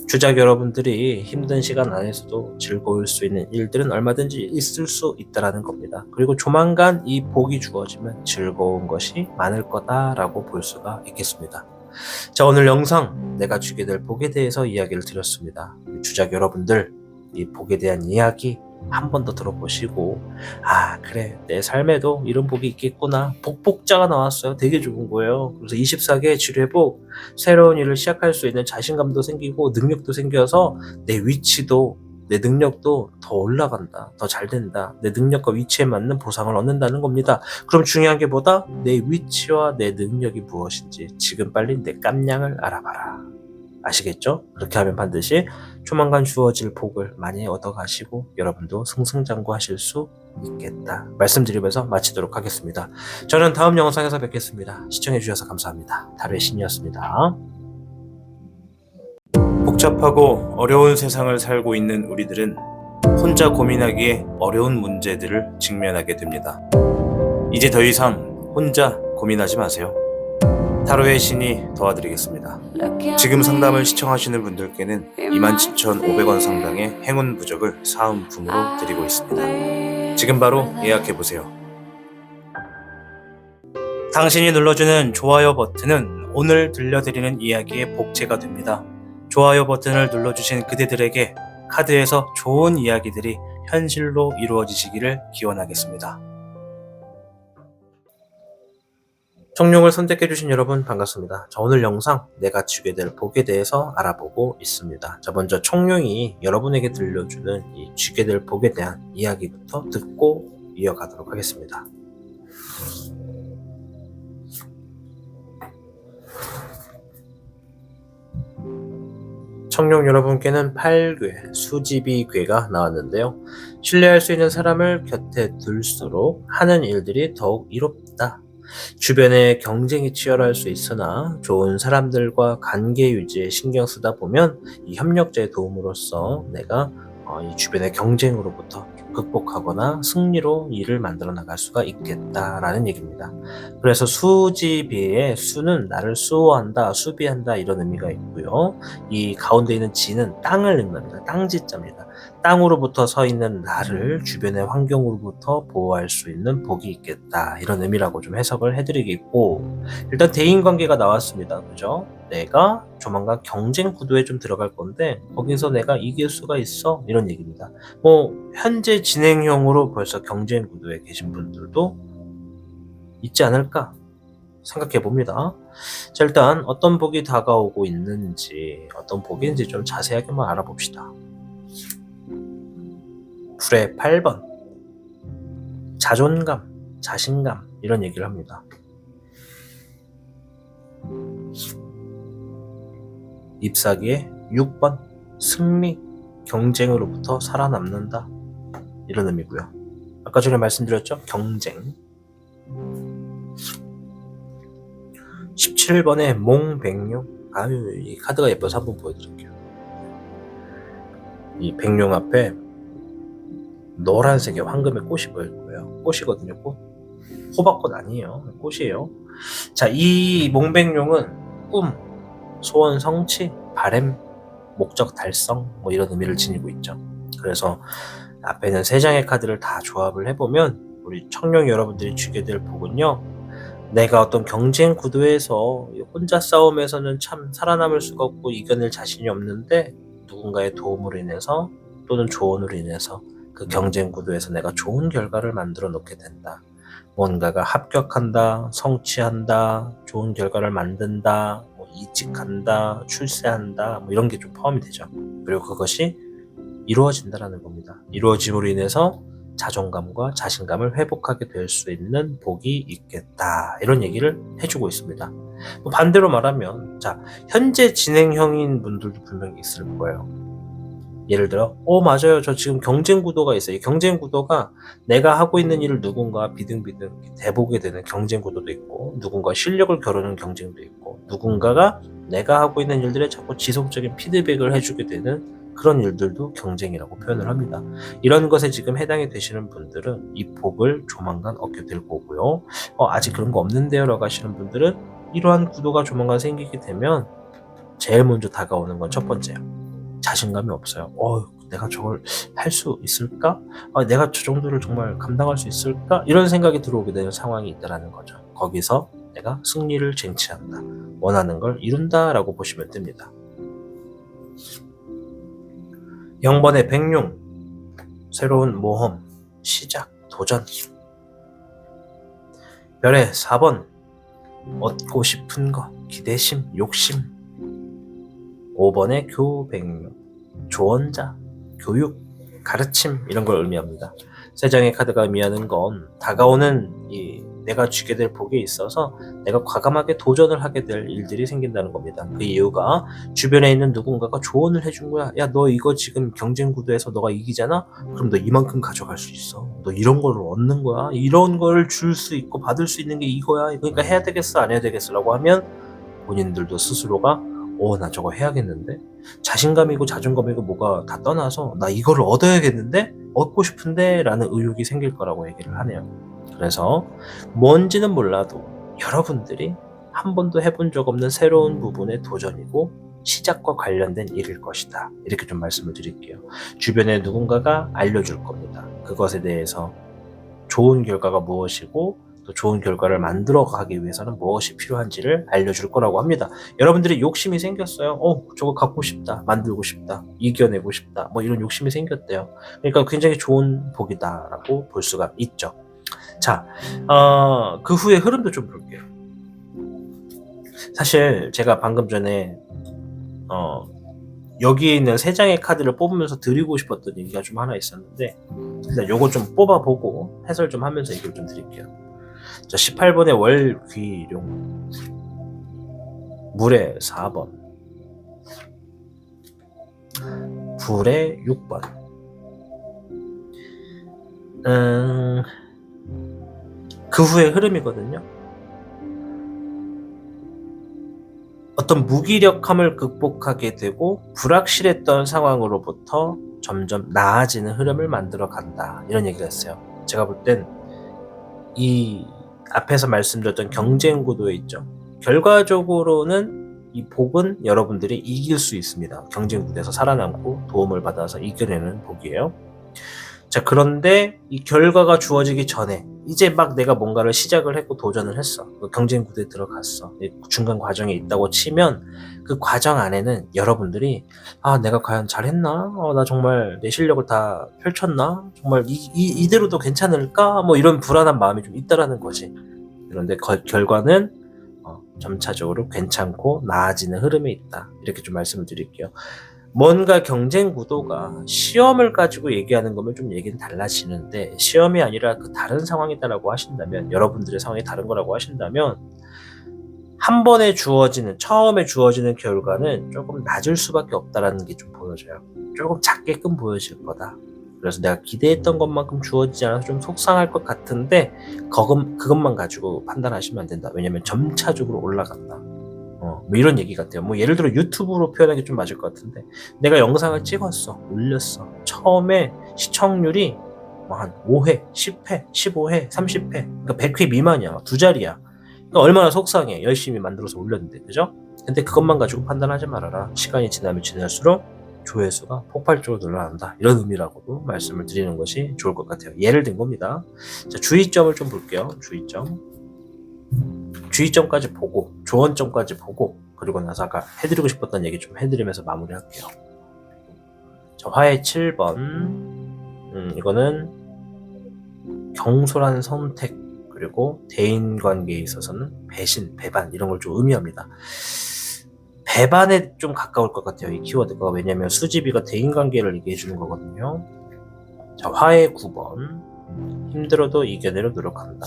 주작 여러분들이 힘든 시간 안에서도 즐거울 수 있는 일들은 얼마든지 있을 수 있다는 겁니다. 그리고 조만간 이 복이 주어지면 즐거운 것이 많을 거다라고 볼 수가 있겠습니다. 자, 오늘 영상 내가 주게 될 복에 대해서 이야기를 드렸습니다. 주작 여러분들, 이 복에 대한 이야기 한 번 더 들어보시고, 아 그래 내 삶에도 이런 복이 있겠구나. 복복자가 나왔어요. 되게 좋은 거예요. 그래서 24개 지뢰복, 새로운 일을 시작할 수 있는 자신감도 생기고 능력도 생겨서 내 위치도 내 능력도 더 올라간다. 더 잘 된다. 내 능력과 위치에 맞는 보상을 얻는다는 겁니다. 그럼 중요한 게 뭐다? 내 위치와 내 능력이 무엇인지 지금 빨리 내 깜냥을 알아봐라. 아시겠죠? 그렇게 하면 반드시 조만간 주어질 복을 많이 얻어가시고 여러분도 승승장구하실 수 있겠다 말씀드리면서 마치도록 하겠습니다. 저는 다음 영상에서 뵙겠습니다. 시청해주셔서 감사합니다. 달의 신이었습니다. 복잡하고 어려운 세상을 살고 있는 우리들은 혼자 고민하기에 어려운 문제들을 직면하게 됩니다. 이제 더 이상 혼자 고민하지 마세요. 타로의 신이 도와드리겠습니다. 지금 상담을 시청하시는 분들께는 27,500원 상당의 행운 부적을 사은품으로 드리고 있습니다. 지금 바로 예약해보세요. 당신이 눌러주는 좋아요 버튼은 오늘 들려드리는 이야기의 복제가 됩니다. 좋아요 버튼을 눌러주신 그대들에게 카드에서 좋은 이야기들이 현실로 이루어지시기를 기원하겠습니다. 청룡을 선택해주신 여러분 반갑습니다. 자, 오늘 영상 내가 주게 될 복에 대해서 알아보고 있습니다. 자, 먼저 청룡이 여러분에게 들려주는 이 주게 될 복에 대한 이야기부터 듣고 이어가도록 하겠습니다. 청룡 여러분께는 8괴 수지비괴가 나왔는데요. 신뢰할 수 있는 사람을 곁에 둘수록 하는 일들이 더욱 이롭다. 주변에 경쟁이 치열할 수 있으나 좋은 사람들과 관계 유지에 신경 쓰다 보면 이 협력자의 도움으로써 내가 이 주변의 경쟁으로부터 극복하거나 승리로 일을 만들어 나갈 수가 있겠다라는 얘기입니다. 그래서 수지비의 수는 나를 수호한다, 수비한다 이런 의미가 있고요. 이 가운데 있는 지는 땅을 의미합니다. 땅지자입니다. 땅으로부터 서 있는 나를 주변의 환경으로부터 보호할 수 있는 복이 있겠다 이런 의미라고 좀 해석을 해드리겠고, 일단 대인관계가 나왔습니다. 그죠? 내가 조만간 경쟁 구도에 좀 들어갈 건데 거기서 내가 이길 수가 있어 이런 얘기입니다. 현재 진행형으로 벌써 경쟁 구도에 계신 분들도 있지 않을까 생각해 봅니다. 자, 일단 어떤 복이 다가오고 있는지, 어떤 복인지 좀 자세하게만 알아봅시다. 불의 8번 자존감, 자신감 이런 얘기를 합니다. 잎사귀의 6번 승리, 경쟁으로부터 살아남는다 이런 의미고요. 아까 전에 말씀드렸죠? 경쟁. 17번의 몽백룡. 아유, 이 카드가 예뻐서 한번 보여드릴게요. 이 백룡 앞에 노란색의 황금의 꽃이 보일 거예요. 꽃이거든요. 꽃. 호박꽃 아니에요. 꽃이에요. 자, 이 몽백룡은 꿈, 소원 성취, 바램, 목적 달성 이런 의미를 지니고 있죠. 그래서 앞에는 3장의 카드를 다 조합을 해보면 우리 청룡 여러분들이 주게 될 복은요, 내가 어떤 경쟁 구도에서 혼자 싸움에서는 참 살아남을 수가 없고 이겨낼 자신이 없는데 누군가의 도움으로 인해서 또는 조언으로 인해서 그 경쟁 구도에서 내가 좋은 결과를 만들어 놓게 된다. 뭔가가 합격한다, 성취한다, 좋은 결과를 만든다, 이직한다, 출세한다 이런 게 좀 포함이 되죠. 그리고 그것이 이루어진다라는 겁니다. 이루어짐으로 인해서 자존감과 자신감을 회복하게 될 수 있는 복이 있겠다 이런 얘기를 해주고 있습니다. 반대로 말하면, 자, 현재 진행형인 분들도 분명히 있을 거예요. 예를 들어 맞아요, 저 지금 경쟁 구도가 있어요. 이 경쟁 구도가 내가 하고 있는 일을 누군가 비등비등 대보게 되는 경쟁 구도도 있고, 누군가 실력을 겨루는 경쟁도 있고, 누군가가 내가 하고 있는 일들에 자꾸 지속적인 피드백을 해주게 되는 그런 일들도 경쟁이라고 표현을 합니다. 이런 것에 지금 해당이 되시는 분들은 이 복을 조만간 얻게 될 거고요. 아직 그런 거 없는데요 라고 하시는 분들은 이러한 구도가 조만간 생기게 되면 제일 먼저 다가오는 건 첫 번째예요. 자신감이 없어요. 내가 저걸 할 수 있을까? 내가 저 정도를 정말 감당할 수 있을까? 이런 생각이 들어오게 되는 상황이 있다는 거죠. 거기서 내가 승리를 쟁취한다, 원하는 걸 이룬다 라고 보시면 됩니다. 0번의 백룡. 새로운 모험, 시작, 도전. 별의 4번, 얻고 싶은 거, 기대심, 욕심. 5번의 교백력, 조언자, 교육, 가르침, 이런 걸 의미합니다. 3장의 카드가 의미하는 건 다가오는 내가 쥐게 될 복에 있어서 내가 과감하게 도전을 하게 될 일들이 생긴다는 겁니다. 그 이유가 주변에 있는 누군가가 조언을 해준 거야. 야, 너 이거 지금 경쟁 구도에서 너가 이기잖아? 그럼 너 이만큼 가져갈 수 있어. 너 이런 걸 얻는 거야. 이런 걸 줄 수 있고 받을 수 있는 게 이거야. 그러니까 해야 되겠어, 안 해야 되겠어? 라고 하면 본인들도 스스로가 나 저거 해야겠는데? 자신감이고 자존감이고 뭐가 다 떠나서 나 이거를 얻어야겠는데? 얻고 싶은데? 라는 의욕이 생길 거라고 얘기를 하네요. 그래서 뭔지는 몰라도 여러분들이 한 번도 해본 적 없는 새로운 부분의 도전이고 시작과 관련된 일일 것이다. 이렇게 좀 말씀을 드릴게요. 주변에 누군가가 알려줄 겁니다. 그것에 대해서 좋은 결과가 무엇이고 또 좋은 결과를 만들어 가기 위해서는 무엇이 필요한지를 알려줄 거라고 합니다. 여러분들이 욕심이 생겼어요. 저거 갖고 싶다, 만들고 싶다, 이겨내고 싶다, 뭐 이런 욕심이 생겼대요. 그러니까 굉장히 좋은 복이다라고 볼 수가 있죠. 자, 그 후에 흐름도 좀 볼게요. 사실 제가 방금 전에 여기에 있는 3장의 카드를 뽑으면서 드리고 싶었던 얘기가 좀 하나 있었는데 일단 요거 좀 뽑아보고 해설 좀 하면서 얘기를 좀 드릴게요. 자, 18번의 월귀룡, 물의 4번, 불의 6번. 그 후의 흐름이거든요. 어떤 무기력함을 극복하게 되고 불확실했던 상황으로부터 점점 나아지는 흐름을 만들어 간다. 이런 얘기가 있어요. 제가 볼 땐 이 앞에서 말씀드렸던 경쟁 구도에 있죠. 결과적으로는 이 복은 여러분들이 이길 수 있습니다. 경쟁 구도에서 살아남고 도움을 받아서 이겨내는 복이에요. 자, 그런데 이 결과가 주어지기 전에 이제 막 내가 뭔가를 시작을 했고 도전을 했어. 경쟁 구도에 들어갔어. 중간 과정에 있다고 치면 그 과정 안에는 여러분들이 내가 과연 잘했나? 나 정말 내 실력을 다 펼쳤나? 정말 이대로도 괜찮을까? 뭐 이런 불안한 마음이 좀 있다라는 거지. 그런데 결과는 점차적으로 괜찮고 나아지는 흐름에 있다. 이렇게 좀 말씀을 드릴게요. 뭔가 경쟁 구도가 시험을 가지고 얘기하는 거면 좀 얘기는 달라지는데 시험이 아니라 그 다른 상황이다라고 하신다면 여러분들의 상황이 다른 거라고 하신다면 한 번에 처음에 주어지는 결과는 조금 낮을 수밖에 없다라는 게 좀 보여져요. 조금 작게끔 보여질 거다. 그래서 내가 기대했던 것만큼 주어지지 않아서 좀 속상할 것 같은데 그것만 가지고 판단하시면 안 된다. 왜냐면 점차적으로 올라간다. 뭐 이런 얘기 같아요. 뭐 예를 들어 유튜브로 표현하기 좀 맞을 것 같은데 내가 영상을 찍었어, 올렸어. 처음에 시청률이 한 5회, 10회, 15회, 30회, 그러니까 100회 미만이야. 2자리야. 그러니까 얼마나 속상해. 열심히 만들어서 올렸는데, 그죠? 근데 그것만 가지고 판단하지 말아라. 시간이 지나면 지날수록 조회수가 폭발적으로 늘어난다. 이런 의미라고도 말씀을 드리는 것이 좋을 것 같아요. 예를 든 겁니다. 자, 주의점을 좀 볼게요. 주의점까지 보고 조언점까지 보고 그리고 나서 아까 해드리고 싶었던 얘기 좀 해드리면서 마무리할게요. 자, 화의 7번. 이거는 경솔한 선택 그리고 대인관계에 있어서는 배신, 배반 이런 걸 좀 의미합니다. 배반에 좀 가까울 것 같아요. 이 키워드가. 왜냐면 수지비가 대인관계를 얘기해 주는 거거든요. 자, 화의 9번. 힘들어도 이겨내려 노력한다.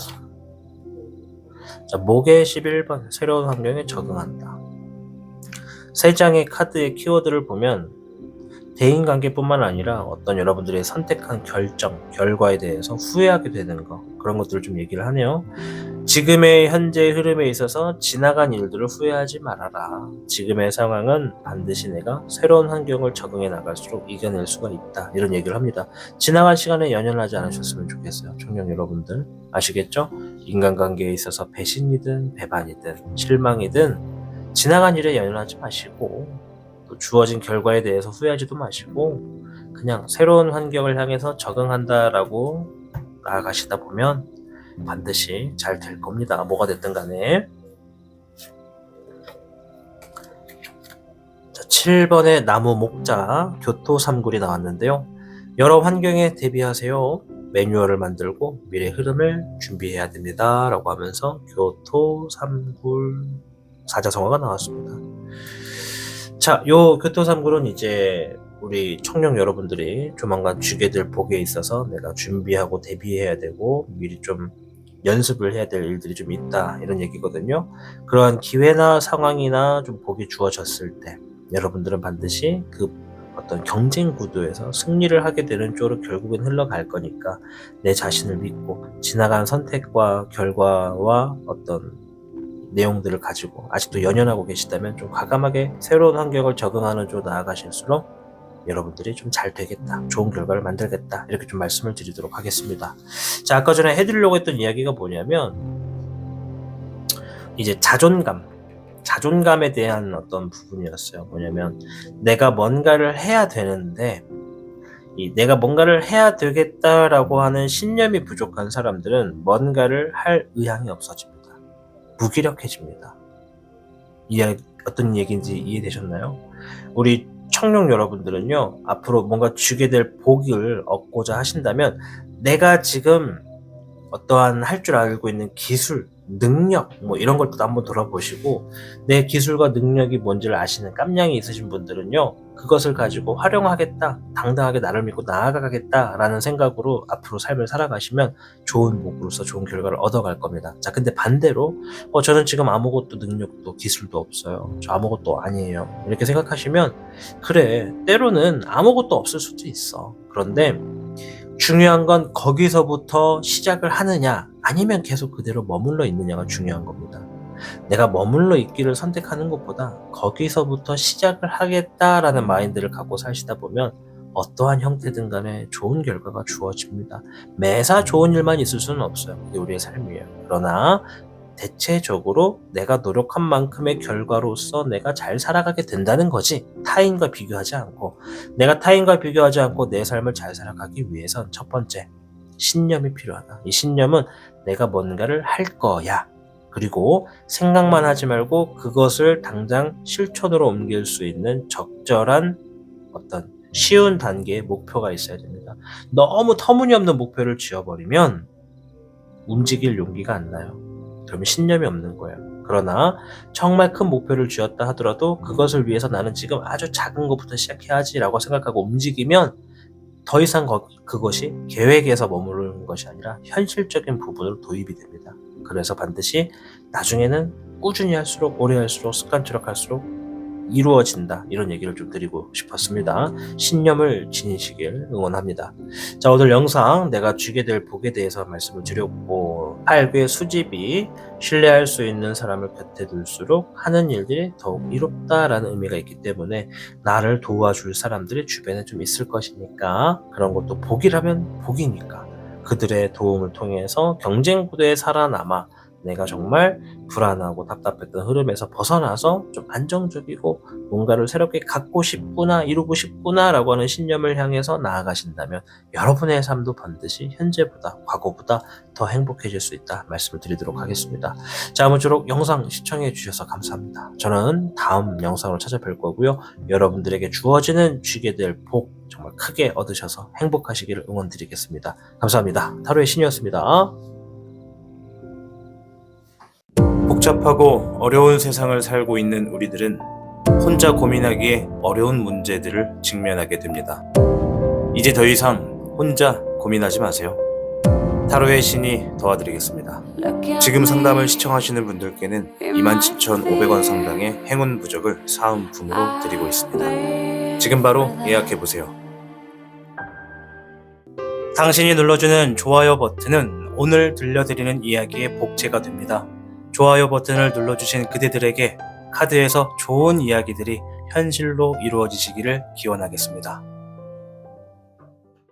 자, 목의 11번. 새로운 환경에 적응한다. 3장의 카드의 키워드를 보면 대인관계뿐만 아니라 어떤 여러분들의 선택한 결정, 결과에 대해서 후회하게 되는 거 그런 것들을 좀 얘기를 하네요. 지금의 현재 흐름에 있어서 지나간 일들을 후회하지 말아라. 지금의 상황은 반드시 내가 새로운 환경을 적응해 나갈수록 이겨낼 수가 있다. 이런 얘기를 합니다. 지나간 시간에 연연하지 않으셨으면 좋겠어요. 청년 여러분들 아시겠죠? 인간관계에 있어서 배신이든 배반이든 실망이든 지나간 일에 연연하지 마시고 또 주어진 결과에 대해서 후회하지도 마시고 그냥 새로운 환경을 향해서 적응한다라고 나아가시다 보면 반드시 잘 될 겁니다. 뭐가 됐든 간에. 자, 7번의 나무 목자 교토 삼굴이 나왔는데요. 여러 환경에 대비하세요. 매뉴얼을 만들고 미래 흐름을 준비해야 됩니다. 라고 하면서 교토 삼굴 사자성어가 나왔습니다. 자, 요 교토 삼굴은 이제 우리 청룡 여러분들이 조만간 주게 될 복에 있어서 내가 준비하고 대비해야 되고 미리 좀 연습을 해야 될 일들이 좀 있다, 이런 얘기거든요. 그러한 기회나 상황이나 좀 복이 주어졌을 때 여러분들은 반드시 그 어떤 경쟁 구도에서 승리를 하게 되는 쪽으로 결국은 흘러갈 거니까 내 자신을 믿고 지나간 선택과 결과와 어떤 내용들을 가지고 아직도 연연하고 계시다면 좀 과감하게 새로운 환경을 적응하는 쪽으로 나아가실수록 여러분들이 좀 잘 되겠다, 좋은 결과를 만들겠다, 이렇게 좀 말씀을 드리도록 하겠습니다. 자, 아까 전에 해드리려고 했던 이야기가 뭐냐면 이제 자존감에 대한 어떤 부분이었어요. 뭐냐면 내가 뭔가를 해야 되는데 이 내가 뭔가를 해야 되겠다라고 하는 신념이 부족한 사람들은 뭔가를 할 의향이 없어집니다. 무기력해집니다. 어떤 얘기인지 이해되셨나요? 우리 청룡 여러분들은요, 앞으로 뭔가 주게 될 복을 얻고자 하신다면 내가 지금 어떠한 할 줄 알고 있는 기술, 능력, 뭐 이런 걸 또 한번 돌아보시고 내 기술과 능력이 뭔지를 아시는 깜냥이 있으신 분들은요, 그것을 가지고 활용하겠다, 당당하게 나를 믿고 나아가겠다라는 생각으로 앞으로 삶을 살아가시면 좋은 목으로서 좋은 결과를 얻어갈 겁니다. 자, 근데 반대로 저는 지금 아무것도 능력도 기술도 없어요, 저 아무것도 아니에요, 이렇게 생각하시면 그래, 때로는 아무것도 없을 수도 있어. 그런데 중요한 건 거기서부터 시작을 하느냐 아니면 계속 그대로 머물러 있느냐가 중요한 겁니다. 내가 머물러 있기를 선택하는 것보다 거기서부터 시작을 하겠다라는 마인드를 갖고 사시다 보면 어떠한 형태든 간에 좋은 결과가 주어집니다. 매사 좋은 일만 있을 수는 없어요. 그게 우리의 삶이에요. 그러나 대체적으로 내가 노력한 만큼의 결과로서 내가 잘 살아가게 된다는 거지, 타인과 비교하지 않고. 내가 타인과 비교하지 않고 내 삶을 잘 살아가기 위해선 첫 번째, 신념이 필요하다. 이 신념은 내가 뭔가를 할 거야. 그리고 생각만 하지 말고 그것을 당장 실천으로 옮길 수 있는 적절한 어떤 쉬운 단계의 목표가 있어야 됩니다. 너무 터무니없는 목표를 지어버리면 움직일 용기가 안 나요. 그러면 신념이 없는 거예요. 그러나 정말 큰 목표를 쥐었다 하더라도 그것을 위해서 나는 지금 아주 작은 것부터 시작해야지 라고 생각하고 움직이면 더 이상 그것이 계획에서 머무르는 것이 아니라 현실적인 부분으로 도입이 됩니다. 그래서 반드시 나중에는 꾸준히 할수록, 오래 할수록, 습관처럼 할수록 이루어진다, 이런 얘기를 좀 드리고 싶었습니다. 신념을 지니시길 응원합니다. 자, 오늘 영상 내가 주게 될 복에 대해서 말씀을 드렸고, 8개 수집이 신뢰할 수 있는 사람을 곁에 둘수록 하는 일들이 더욱 이롭다라는 의미가 있기 때문에 나를 도와줄 사람들이 주변에 좀 있을 것이니까, 그런 것도 복이라면 복이니까 그들의 도움을 통해서 경쟁 구도에 살아남아 내가 정말 불안하고 답답했던 흐름에서 벗어나서 좀 안정적이고 뭔가를 새롭게 갖고 싶구나, 이루고 싶구나 라고 하는 신념을 향해서 나아가신다면 여러분의 삶도 반드시 현재보다, 과거보다 더 행복해질 수 있다 말씀을 드리도록 하겠습니다. 자, 아무쪼록 영상 시청해 주셔서 감사합니다. 저는 다음 영상으로 찾아뵐 거고요. 여러분들에게 주어지는 주게 될 복 정말 크게 얻으셔서 행복하시기를 응원드리겠습니다. 감사합니다. 타로의 신이었습니다. 복잡하고 어려운 세상을 살고 있는 우리들은 혼자 고민하기에 어려운 문제들을 직면하게 됩니다. 이제 더 이상 혼자 고민하지 마세요. 타로의 신이 도와드리겠습니다. 지금 상담을 시청하시는 분들께는 27,500원 상당의 행운 부적을 사은품으로 드리고 있습니다. 지금 바로 예약해보세요. 당신이 눌러주는 좋아요 버튼은 오늘 들려드리는 이야기의 복제가 됩니다. 좋아요 버튼을 눌러주신 그대들에게 카드에서 좋은 이야기들이 현실로 이루어지시기를 기원하겠습니다.